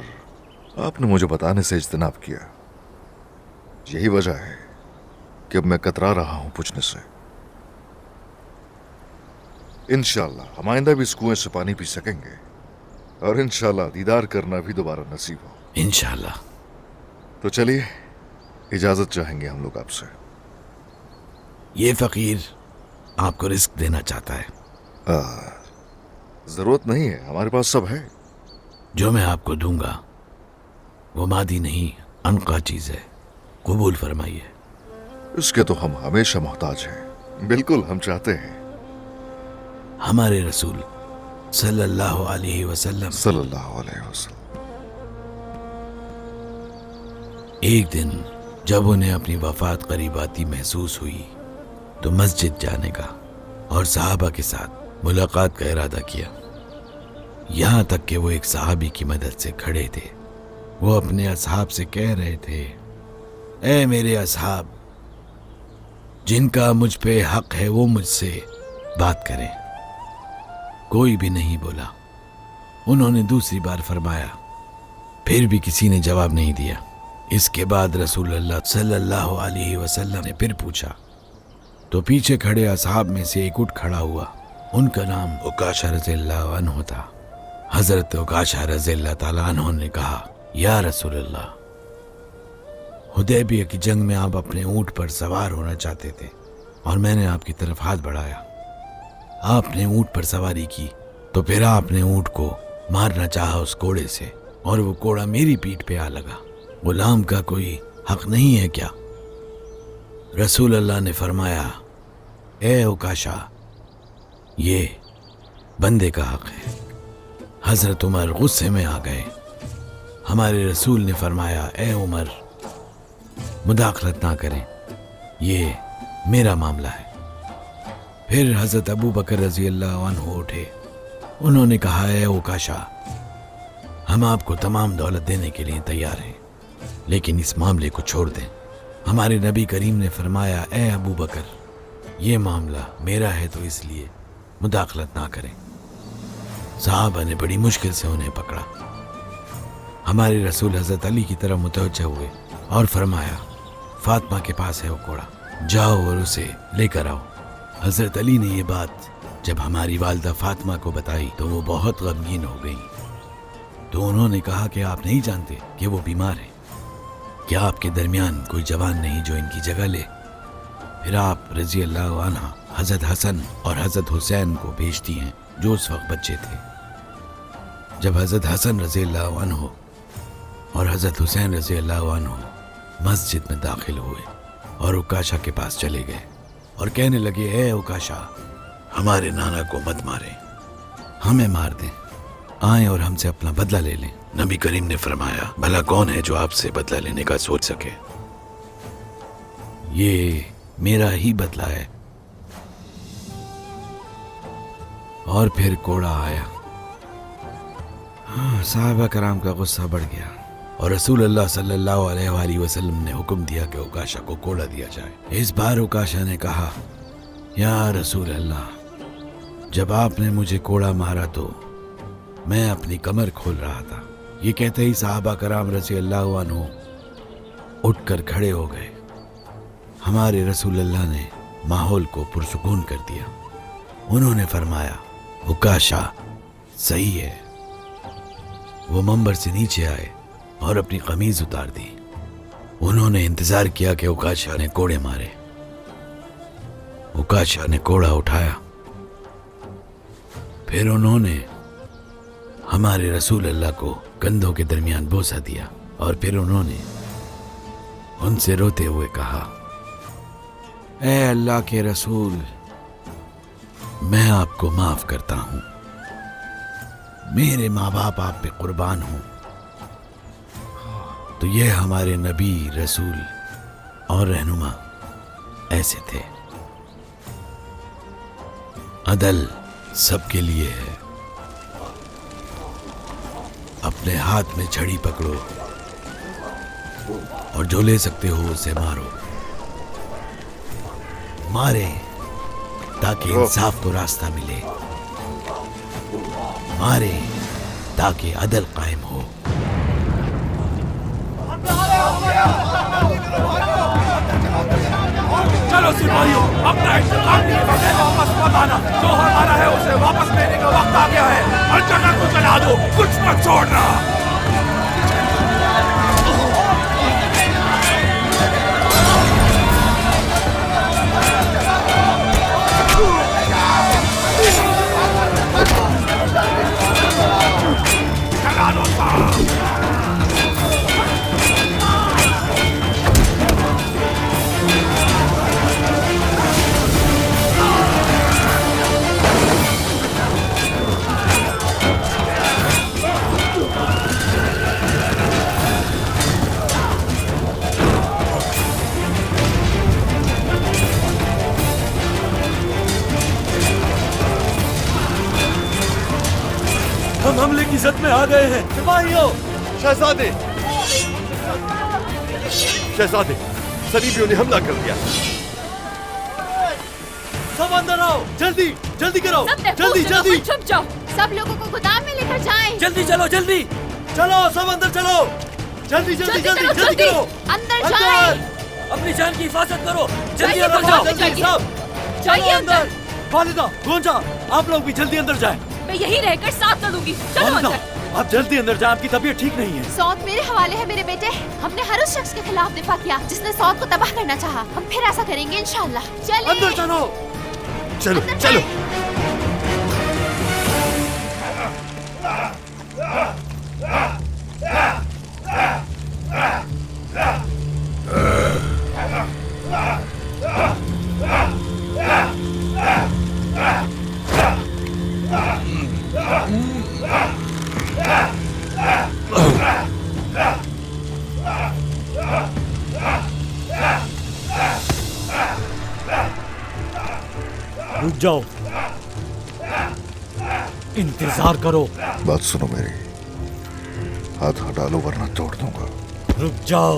आपने मुझे बताने से इज्तिनाब किया। यही वजह है कि अब मैं कतरा रहा हूं पूछने से। इंशाल्लाह हम आइंदा भी इस कुएं से पानी पी सकेंगे और इंशाल्लाह दीदार करना भी दोबारा नसीब हो। इंशाल्लाह। तो चलिए, इजाजत चाहेंगे हम लोग आपसे। ये फकीर आपको रिस्क देना चाहता है। जरूरत नहीं है, हमारे पास सब है। जो मैं आपको दूंगा वो मादी नहीं अनका चीज है, कबूल फरमाइए। इसके तो हम हमेशा मोहताज हैं। बिल्कुल, हम चाहते हैं। हमारे रसूल सल्लल्लाहु अलैहि वसल्लम एक दिन जब उन्हें अपनी वफात करीब आती महसूस हुई तो मस्जिद जाने का और सहाबा के साथ मुलाकात का इरादा किया। यहाँ तक कि वो एक सहाबी की मदद से खड़े थे। वो अपने असहाब से कह रहे थे, ए मेरे असहाब, जिनका मुझ पे हक है वो मुझसे बात करें। कोई भी नहीं बोला। उन्होंने दूसरी बार फरमाया, फिर भी किसी ने जवाब नहीं दिया। इसके बाद रसूलुल्लाह सल्लल्लाहु अलैहि वसल्लम ने फिर पूछा तो पीछे खड़े असहाब में से एक उठ खड़ा हुआ। उनका नाम उकाशा रज़ियल्लाहु अन्हु था। हजरत उकाशा रज़ियल्लाहु ताला अन्हु ने कहा, या रसूलल्लाह, हुदैबिया की जंग में आप अपने ऊंट पर सवार होना चाहते थे और मैंने आपकी तरफ हाथ बढ़ाया। आपने ऊंट पर सवारी की तो फिर आपने ऊंट को मारना चाहा उस कोड़े से और वो कोड़ा मेरी पीठ पे आ लगा। गुलाम का कोई हक नहीं है क्या? रसूल अल्लाह ने फरमाया, ए उकाशा, ये बंदे का हक है। हजरत उमर गुस्से में आ गए। हमारे रसूल ने फरमाया, ए उमर, मुदाखलत ना करें, ये मेरा मामला है। फिर हजरत अबू बकर रज़ियल्लाहु अन्हु उठे। उन्होंने कहा, ए उकाशा, हम आपको तमाम दौलत देने के लिए तैयार हैं, लेकिन इस मामले को छोड़ दें। हमारे नबी करीम ने फरमाया, ए अबू बकर, ये मामला मेरा है तो इसलिए मुदाखलत ना करें। साहबा ने बड़ी मुश्किल से उन्हें पकड़ा। हमारे रसूल हजरत अली की तरफ मुतवज्जह हुए और फरमाया, फातिमा के पास है वो घोड़ा, जाओ और उसे लेकर आओ। हजरत अली ने ये बात जब हमारी वालिदा फातिमा को बताई तो वो बहुत गमगीन हो गई। तो उन्होंने कहा कि आप नहीं जानते कि वो बीमार है, क्या आपके दरमियान कोई जवान नहीं जो इनकी जगह ले? फिर आप रजी अल्लाह अन्हा हजरत हसन और हजरत हुसैन को भेजती हैं जो उस वक्त बच्चे थे। जब हजरत हसन रजी अल्लाह अन्हु और हजरत हुसैन रजी अल्लाह अन्हु मस्जिद में दाखिल हुए और उकाशा के पास चले गए और कहने लगे, ए उकाशा, हमारे नाना को मत मारे, हमें मार दें, आए और हमसे अपना बदला ले लें। नबी करीम ने फरमाया, भला कौन है जो आपसे बदला लेने का सोच सके? ये मेरा ही बदला है। और फिर कोड़ा आया। साहबा कराम का गुस्सा बढ़ गया और रसूल अल्लाह सल्लल्लाहु अलैहि वसल्लम ने हुक्म दिया कि उकाशा को कोड़ा दिया जाए। इस बार उकाशा ने कहा, या रसूल अल्लाह, जब आपने मुझे कोड़ा मारा तो मैं अपनी कमर खोल रहा था। ये कहते ही साहबा कराम रज़ी अल्लाह अन्हु उठकर खड़े हो गए। हमारे रसूल अल्लाह ने माहौल को पुरसुकून कर दिया। उन्होंने फरमाया, उकाशा सही है। वो मंबर से नीचे आए और अपनी कमीज उतार दी। उन्होंने इंतजार किया कि उकाशा ने कोड़े मारे। उकाशा ने कोड़ा उठाया, फिर उन्होंने हमारे रसूल अल्लाह को कंधों के दरमियान बोसा दिया और फिर उन्होंने उनसे रोते हुए कहा, ए अल्लाह के रसूल, मैं आपको माफ करता हूं, मेरे माँ बाप आप पे कुर्बान हूं। तो ये हमारे नबी, रसूल और रहनुमा ऐसे थे। अदल सबके लिए है। अपने हाथ में छड़ी पकड़ो और जो ले सकते हो उसे मारो। मारे ताकि इंसाफ को रास्ता मिले, मारे ताकि अदल कायम हो। चलो सिपाहियों, अपना इंतकाम लिए बगैर वापस मत आना। जो हमारा है उसे वापस लेने का वक्त आ गया है। हर जगह को जला दो, कुछ मत छोड़ना। जला दो सब। हम हमले की जद में आ गए हैं। सिपाहियों, शहजादे, शहजादे, सलीबियों ने हमला कर दिया। सब अंदर आओ, जल्दी जल्दी करो, जल्दी जल्दी। छुप जाओ। सब लोगों को गोदाम में लेकर जाएं। जल्दी चलो, जल्दी चलो, सब अंदर चलो, जल्दी जल्दी जल्दी जल्दी करो। अंदर जाएं। अपनी जान की हिफाजत करो, जल्दी अंदर जाओ, जल्दी सब जाइए अंदर। वालिदा, गोंजा, आप लोग भी जल्दी अंदर जाएं। मैं यही रहकर साथ लड़ूंगी। चलो अंदर। आप जल्दी अंदर जाएं, आपकी तबीयत ठीक नहीं है। सौद मेरे हवाले है मेरे बेटे। हमने हर उस शख्स के खिलाफ दिफा किया जिसने सौद को तबाह करना चाहा। हम फिर ऐसा करेंगे इंशाअल्लाह। चलिए अंदर चलो, चलो चलो। रुक जाओ, इंतजार करो। बात सुनो मेरी, हाथ हटा लो वरना तोड़ दूंगा। रुक जाओ।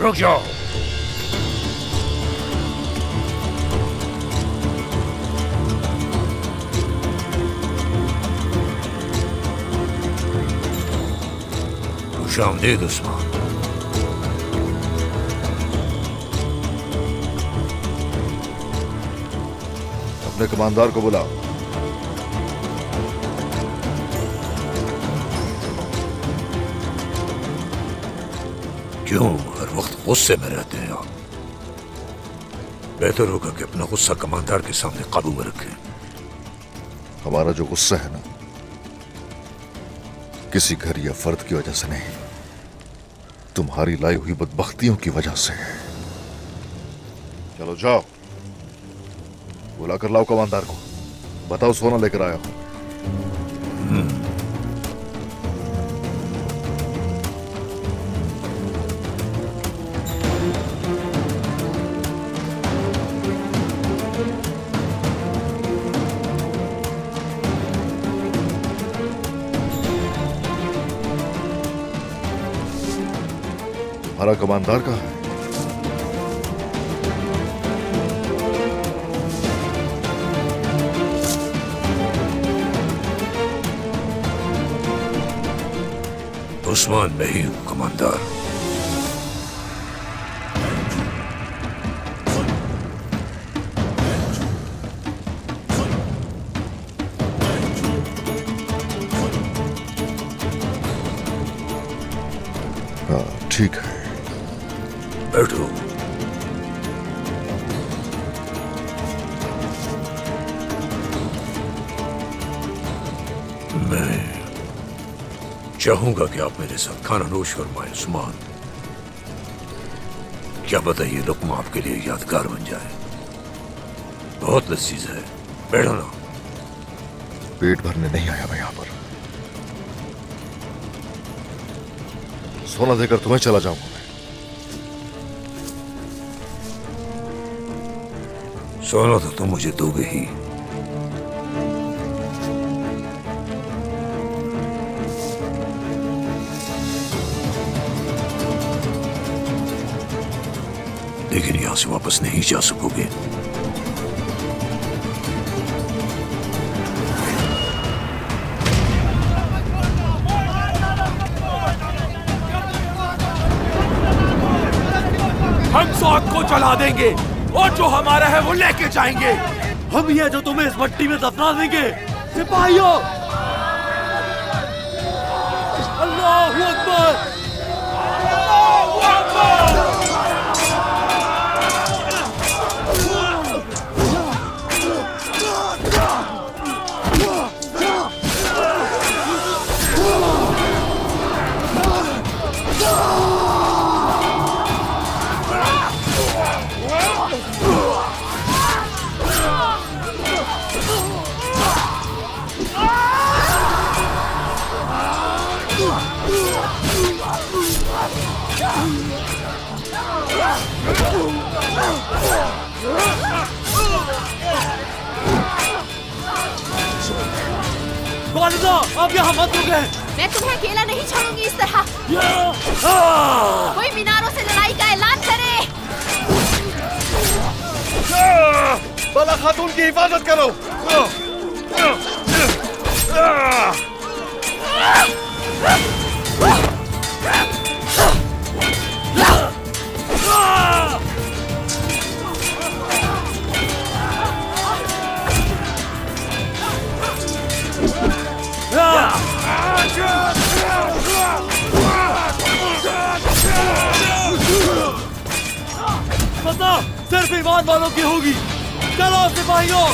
रुक जाओ। खुशामदीद उस्मान। अपने कमांडर को बुलाओ। क्यों हर वक्त गुस्से में रहते हैं आप? बेहतर होगा कि अपना गुस्सा कमांडर के सामने काबू में रखें। हमारा जो गुस्सा है ना, किसी घर या फर्द की वजह से नहीं, तुम्हारी लाई हुई बदबख्तियों की वजह से है। चलो जाओ, बुला कर लाओ कमांडर को, बताओ सोना लेकर आया हूं। हमारा कमांडर कहाँ है? उस्मान मैं ही हूं कमांडर। हाँ ठीक है, बैठो। मैं चाहूंगा कि आप मेरे साथ खाना नोश फरमाएं उस्मान। क्या पता ये लुक़्मा आपके लिए यादगार बन जाए। बहुत लजीज है, बैठो ना। पेट भरने नहीं आया मैं यहां पर, सोना देकर तुम्हें चला जाऊंगा मैं। सोना तो तुम मुझे दोगे ही। लेकिन यहां से वापस नहीं जा सकोगे। हम सौद को चला देंगे और जो हमारा है वो लेके जाएंगे। हम ही है जो तुम्हें इस मट्टी में दफना देंगे। सिपाहियों, अल्लाहू अकबर, अल्लाहू अकबर। वालिदा, आप यहाँ मत रुके। मैं तुम्हें अकेला नहीं छोड़ूंगी इस तरह। कोई मीनारों से लड़ाई का ऐलान करे। बाला खातून की हिफाजत करो। फतह सिर्फ ईमान वालों की होगी। चलो सिपाहियों,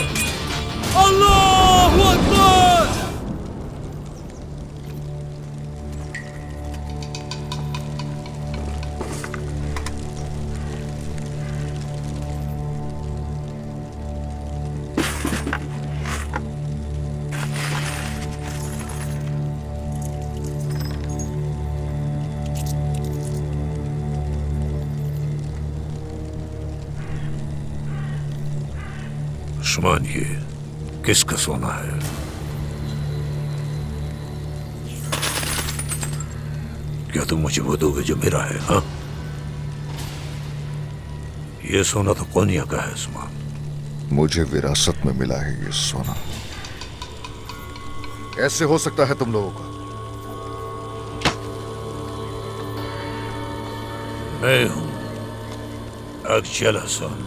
अल्लाहू अकबर। उस्मान, ये किसका सोना है? क्या तुम मुझे वो दोगे जो मेरा है? हाँ, ये सोना तो कोनिया का है उस्मान। मुझे विरासत में मिला है ये सोना। कैसे हो सकता है तुम लोगों का? मैं हूं अफजल हसन।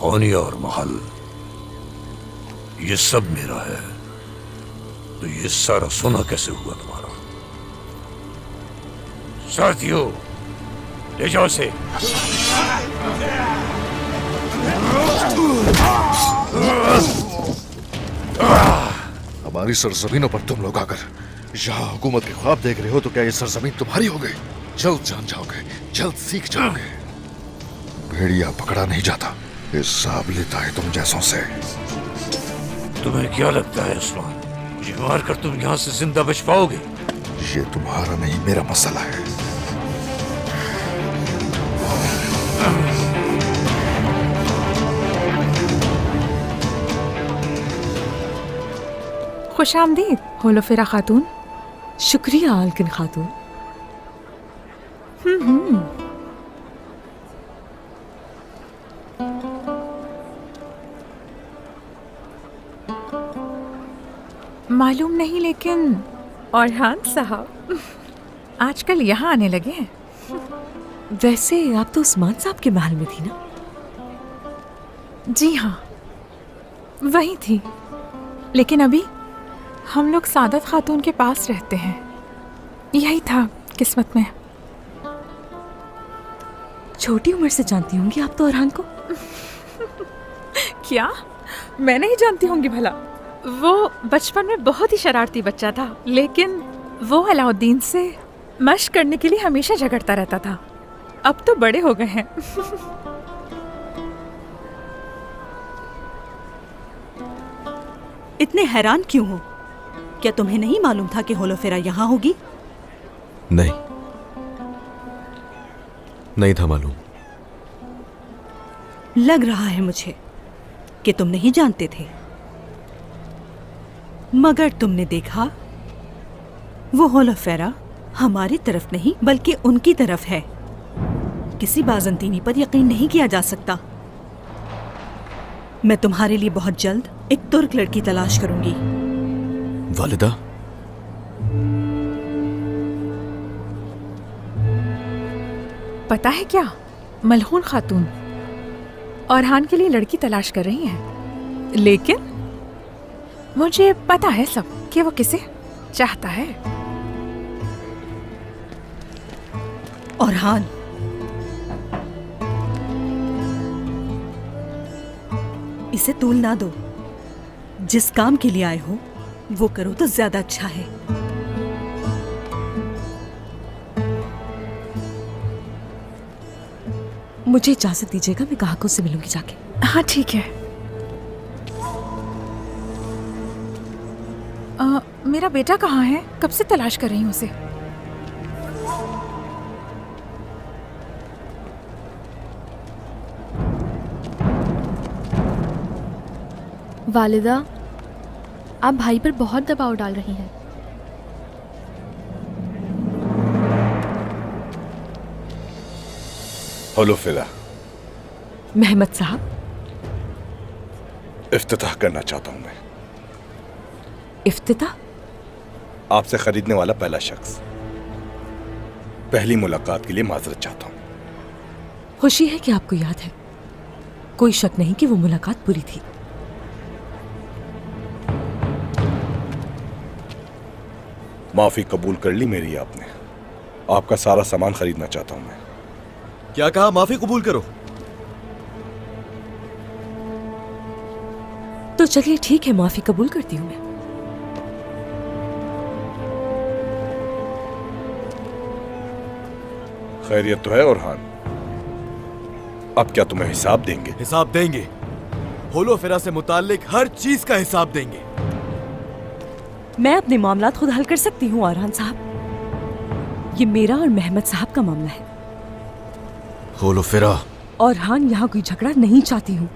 कौनिया और महल ये सब मेरा है, तो ये सारा सोना कैसे हुआ तुम्हारा? साथियों, ले जाओ से। हमारी सरजमीनों पर तुम लोग आकर यहाँ हुकूमत के ख्वाब देख रहे हो, तो क्या ये सरजमीन तुम्हारी हो गई? जल्द जान जाओगे, जल्द सीख जाओगे। भेड़िया पकड़ा नहीं जाता, हिसाब लेता है तुम जैसों से। तुम्हें क्या लगता है उस्मान, मुझे मार कर तुम यहाँ से जिंदा बच पाओगे? ये तुम्हारा नहीं मेरा मसला है। खुश आमदीद होलोफेरा खातून। शुक्रिया आलकिन खातून। मालूम नहीं, लेकिन औरहान साहब आजकल यहाँ आने लगे हैं। वैसे आप तो उस्मान साहब के महल में थी ना? जी हाँ, वही थी, लेकिन अभी हम लोग सादत खातून के पास रहते हैं। यही था किस्मत में। छोटी उम्र से जानती होंगी आप तो औरहान को। क्या मैं नहीं जानती होंगी भला? वो बचपन में बहुत ही शरारती बच्चा था, लेकिन वो अलाउद्दीन से मशक करने के लिए हमेशा झगड़ता रहता था। अब तो बड़े हो गए हैं। इतने हैरान क्यों हो? क्या तुम्हें नहीं मालूम था कि होलोफेरा यहाँ होगी? नहीं था मालूम। लग रहा है मुझे कि तुम नहीं जानते थे, मगर तुमने देखा वो होलोफेरा हमारी तरफ नहीं बल्कि उनकी तरफ है। किसी बाज़ंतीनी पर यकीन नहीं किया जा सकता। मैं तुम्हारे लिए बहुत जल्द एक तुर्क लड़की तलाश करूंगी। वालिदा, पता है क्या, मलहून खातून औरहान के लिए लड़की तलाश कर रही हैं, लेकिन मुझे पता है सब कि वो किसे चाहता है। औरहान, इसे तूल ना दो। जिस काम के लिए आए हो वो करो तो ज्यादा अच्छा है। मुझे इजाजत दीजिएगा, मैं ग्राहकों से मिलूंगी जाके। हाँ ठीक है। मेरा बेटा कहाँ है? कब से तलाश कर रही हूँ उसे। वालिदा, आप भाई पर बहुत दबाव डाल रही हैं। होलोफेरा, मेहमद साहब, इफ्तिताह करना चाहता हूं मैं। इफ्तिताह? आपसे खरीदने वाला पहला शख्स। पहली मुलाकात के लिए माजरत चाहता हूं। खुशी है कि आपको याद है। कोई शक नहीं कि वो मुलाकात पूरी थी। माफी कबूल कर ली मेरी आपने। आपका सारा सामान खरीदना चाहता हूं मैं। क्या कहा? माफी कबूल करो। तो चलिए ठीक है, माफी कबूल करती हूं मैं। खैरियत तो है औरहान? अब क्या तुम्हें हिसाब देंगे? हिसाब देंगे। होलोफेरा से मुताल्लिक हर चीज का हिसाब देंगे। मैं अपने मामलात खुद हल कर सकती हूँ औरहान साहब। ये मेरा और मेहमद साहब का मामला है। होलोफेरा, औरहान, यहाँ कोई झगड़ा नहीं चाहती हूँ।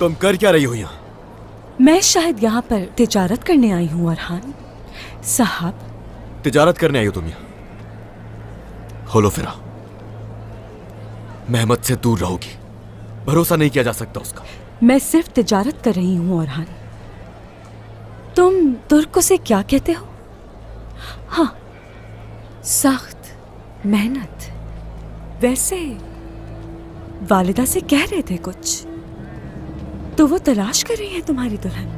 तुम कर क्या रही हो यहाँ? मैं शायद यहाँ पर तिजारत करने आई हूँ अरहान साहब। तिजारत करने आई हो तुम यहाँ? होलोफिरा, मेहमद से दूर रहोगी, भरोसा नहीं किया जा सकता उसका। मैं सिर्फ तिजारत कर रही हूँ अरहान। तुम तुर्क से क्या कहते हो? हाँ, सख्त मेहनत। वैसे वालिदा से कह रहे थे कुछ, तो वो तलाश कर रही है तुम्हारी दुल्हन।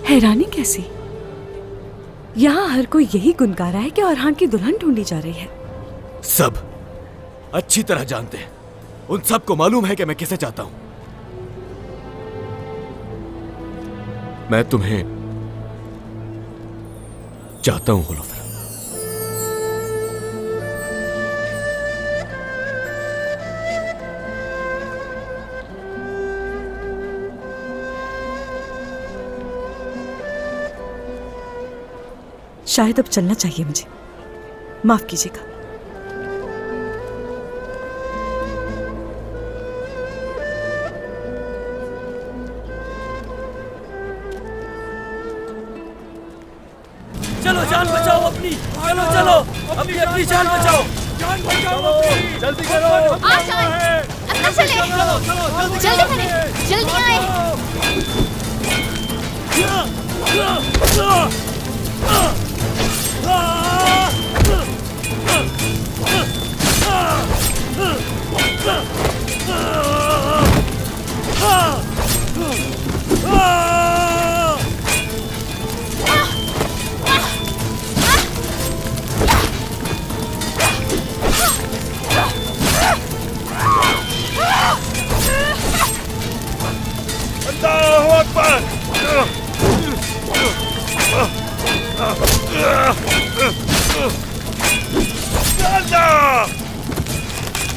हैरानी कैसी? यहाँ हर कोई यही गुनगा रहा है कि अरहान की दुल्हन ढूंढी जा रही है। सब अच्छी तरह जानते हैं, उन सबको मालूम है कि मैं किसे चाहता हूं। मैं तुम्हें चाहता हूं होलोफिरा। शायद अब चलना चाहिए मुझे, माफ कीजिएगा। चलो जान बचाओ अपनी, चलो चलो अपनी अपनी जान बचाओ, जान बचाओ, जल्दी करो। आ जाए, अंदर चले, जल्दी करें, जल्दी आए। अल्लाहू अकबर।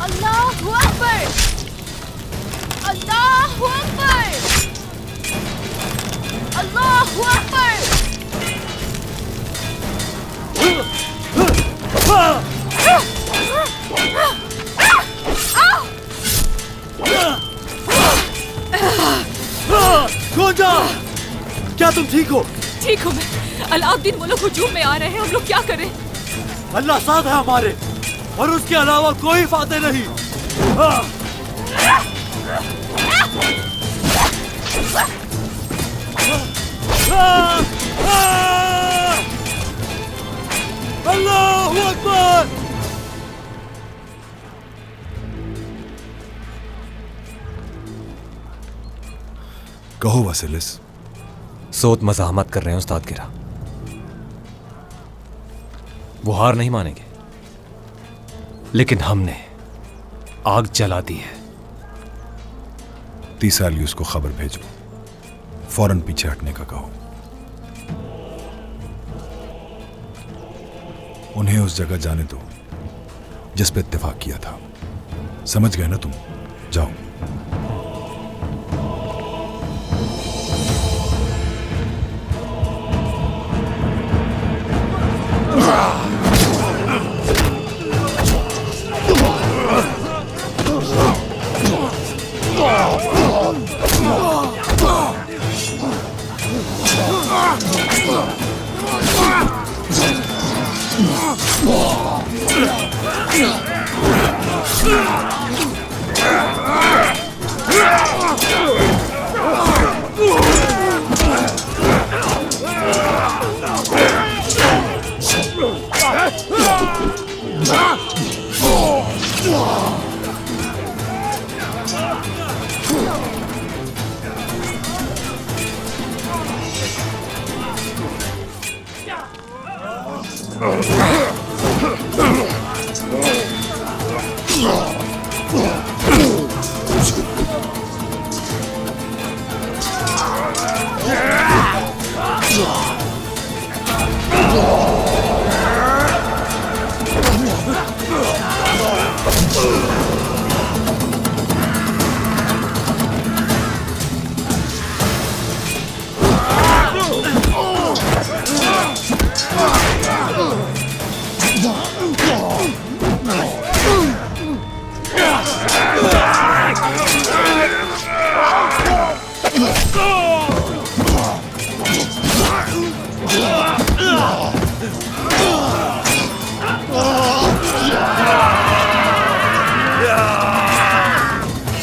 अल्लाहू अकबर, अल्लाहू अकबर, अल्लाहू अकबर। गोंजा, क्या तुम ठीक हो? ठीक हूँ मैं। अलाउद्दीन वो लोग हुजूम में आ रहे हैं, हम लोग क्या करें? अल्लाह साथ है हमारे, और उसके अलावा कोई फाते नहीं। अल्लाहू अकबर। कहो वसीलिस। सोत मज़ाहमत कर रहे हैं उस्ताद गिरा, वो हार नहीं मानेंगे, लेकिन हमने आग जला दी है। तीसालियुस को खबर भेजो, फौरन पीछे हटने का कहो। उन्हें उस जगह जाने दो जिस पे इत्तेफाक किया था। समझ गए ना तुम? जाओ।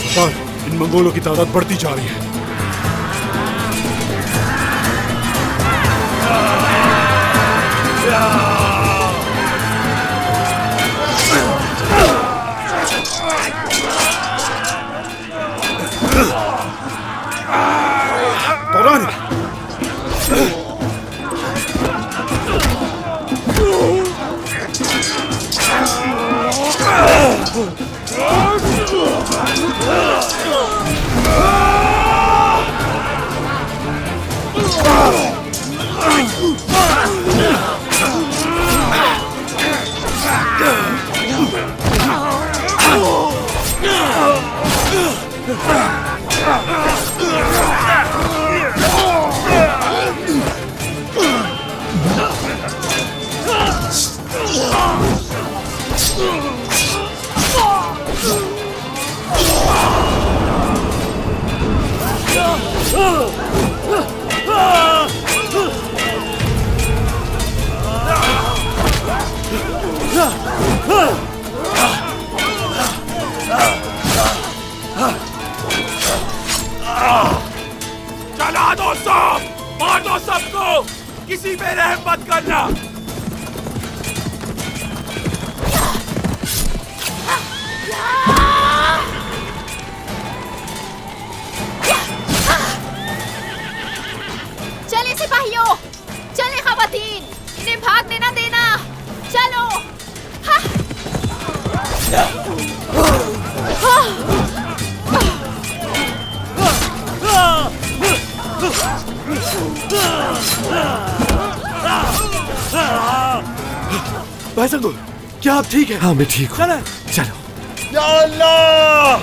सरदार, इन मंगोलों की तादाद बढ़ती जा रही है। चला दो सब, मार दो सबको, किसी पे रहम मत करना। चले सिपाहियों, चले खवातीन, इन्हें भागने ना देना। चलो। भाई संगुल, क्या आप ठीक है? हाँ मैं ठीक हूँ। चले। चलो। या अल्लाह!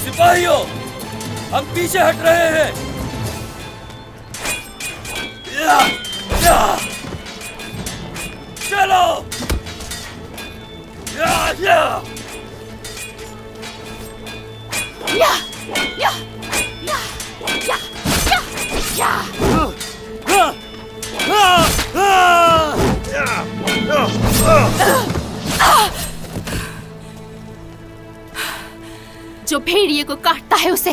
सिपाहियों, हम पीछे हट रहे हैं। चलो। जो भेड़िए को काटता है उसे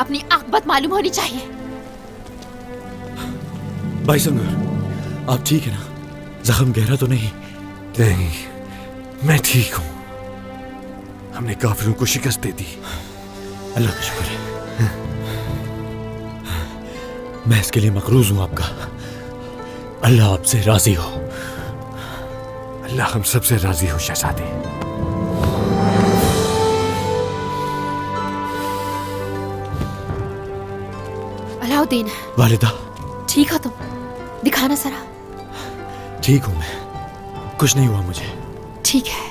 अपनी आकबत मालूम होनी चाहिए। भाई संगर, आप ठीक है ना? जख्म गहरा तो नहीं? नहीं, मैं ठीक हूँ। हमने काफिरों को शिकस्त दे दी। अल्लाह का शुक्र है। मैं इसके लिए मकरूज हूं आपका। अल्लाह आपसे राजी हो। अल्लाह हम सबसे राजी हो शहजादी। अलाउद्दीन, वालिदा, ठीक हो तुम? दिखाना जरा। ठीक हूं मैं, कुछ नहीं हुआ मुझे। ठीक है।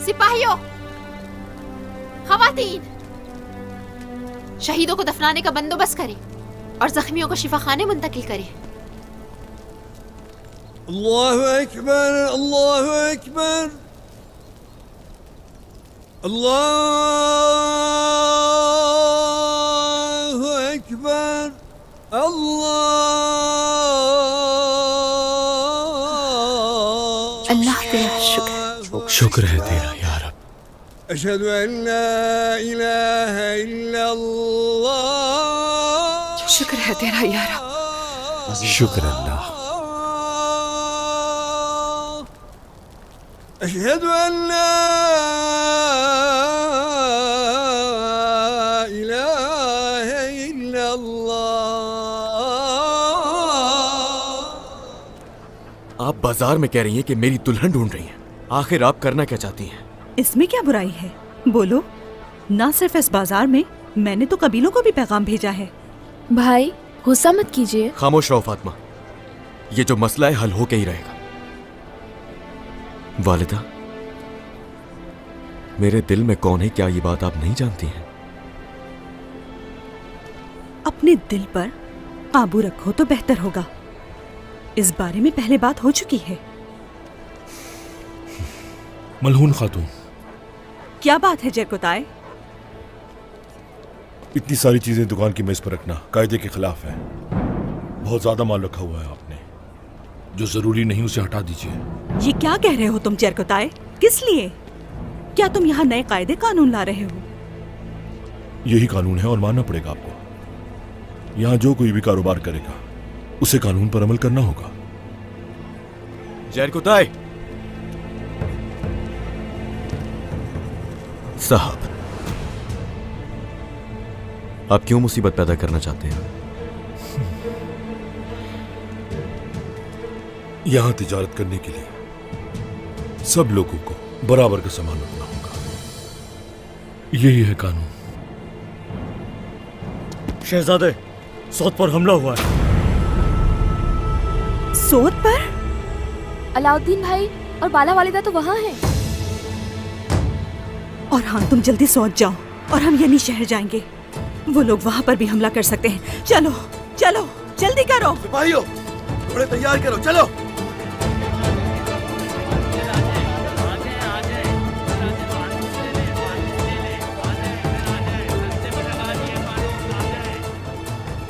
सिपाहियों, खवातीन, शहीदों को दफनाने का बंदोबस्त करें और जख्मियों को शिफाखाने मुंतकिल करें। अल्लाहु अकबर, अल्लाहु अकबर, अल्लाहु अकबर, अल्लाह तेरा शुक्र। शुक्र है तेरा या रब। अशहदु अन ला इलाहा इल्लल्लाह। शुक्र है तेरा या रब। शुक्र अल्लाह। अशहदु अन ला इलाहा इल्लल्लाह। आप बाजार में कह रही हैं कि मेरी दुल्हन ढूंढ रही हैं। आखिर आप करना क्या चाहती हैं? इसमें क्या बुराई है? बोलो। ना सिर्फ इस बाजार में, मैंने तो कबीलों को भी पैगाम भेजा है। भाई गुस्सा मत कीजिए। खामोश रहो फातिमा, ये जो मसला है हल होके ही रहेगा। वालिदा, मेरे दिल में कौन है, क्या ये बात आप नहीं जानती हैं? अपने दिल पर काबू रखो तो बेहतर होगा। इस बारे में पहले बात हो चुकी है। मलहून खातून। क्या बात है जरकुताए? इतनी सारी चीजें दुकान की मेज पर रखना कायदे के खिलाफ है। बहुत ज्यादा माल रखा हुआ है आपने, जो जरूरी नहीं उसे हटा दीजिए। ये क्या कह रहे हो तुम जरकुताए? किस लिए? क्या तुम यहाँ नए कायदे कानून ला रहे हो? यही कानून है और मानना पड़ेगा आपको। यहाँ जो कोई भी कारोबार करेगा उसे कानून पर अमल करना होगा। जरकुताई साहब, आप क्यों मुसीबत पैदा करना चाहते हैं? यहां तिजारत करने के लिए सब लोगों को बराबर का सामान रखना होगा। यही है कानून। शहजादे, सौद पर हमला हुआ है। सौद पर? अलाउद्दीन भाई और बाला वालिदा तो वहाँ हैं। और हाँ, तुम जल्दी सौद जाओ और हम यहीं शहर जाएंगे। वो लोग वहां पर भी हमला कर सकते हैं। चलो चलो जल्दी करो। सिपाहियों, घोड़े तैयार करो, चलो।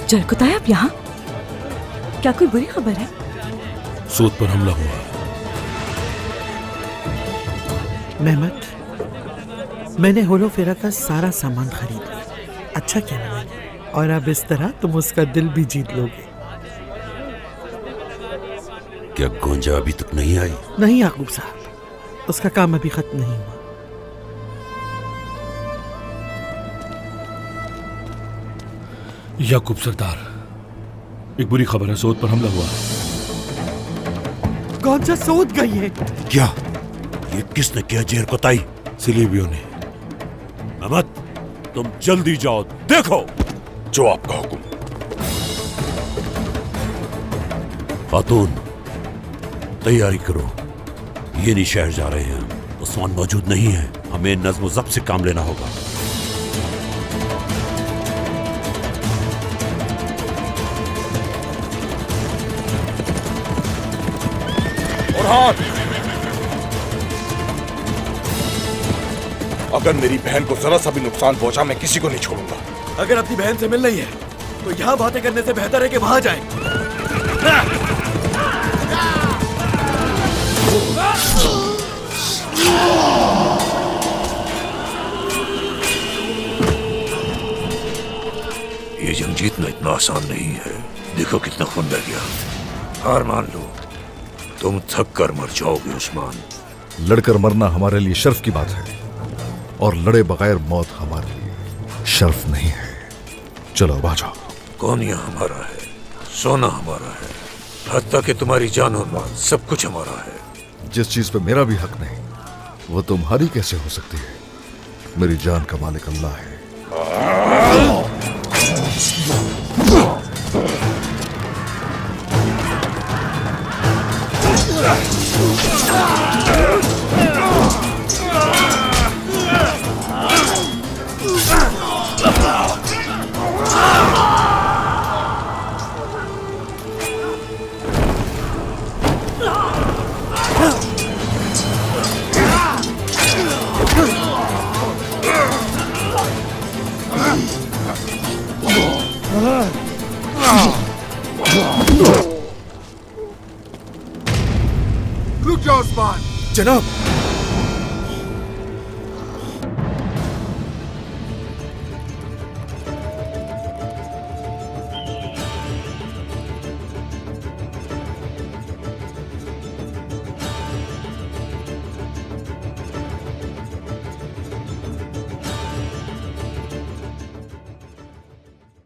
जरकुताए आप यहाँ? क्या कोई बुरी खबर है? सौद पर हमला हुआ है। मेहमत, मैंने होलोफेरा का सारा सामान खरीद लिया। अच्छा क्या लगा? और अब इस तरह तुम उसका दिल भी जीत लोगे। क्या गोंजा अभी तक नहीं आई? नहीं याकूब साहब, उसका काम अभी खत्म नहीं हुआ। याकूब सरदार, एक बुरी खबर है, सौद पर हमला हुआ है। कौन सा सौद गई है? क्या? ये किसने किया जरकुताई? सिलेबियों ने। अहमद, तुम जल्दी जाओ, देखो। जो आपका हुक्म। खातून, तैयारी करो। ये नहीं शहर जा रहे हैं, उस्मान मौजूद नहीं है। हमें नज्म ज़ब्त से काम लेना होगा। अगर मेरी बहन को जरा सा भी नुकसान पहुंचा, मैं किसी को नहीं छोड़ूंगा। अगर अपनी बहन से मिल रही है तो यहाँ बातें करने से बेहतर है कि वहां जाएं। ये जंग जीतना इतना आसान नहीं है। देखो कितना खून बह गया। हार मान लो, तुम थक कर मर जाओगे उस्मान। लड़कर मरना हमारे लिए शर्फ की बात है, और लड़े बगैर मौत हमारे लिए शर्फ नहीं है। चलो अब आ जाओ। कोनिया हमारा है, सोना हमारा है, हत्ता कि तुम्हारी जान और माल सब कुछ हमारा है। जिस चीज पे मेरा भी हक नहीं, वो तुम्हारी कैसे हो सकती है? मेरी जान का मालिक अल्लाह है। रुक जाओ उस्मान। जनाब,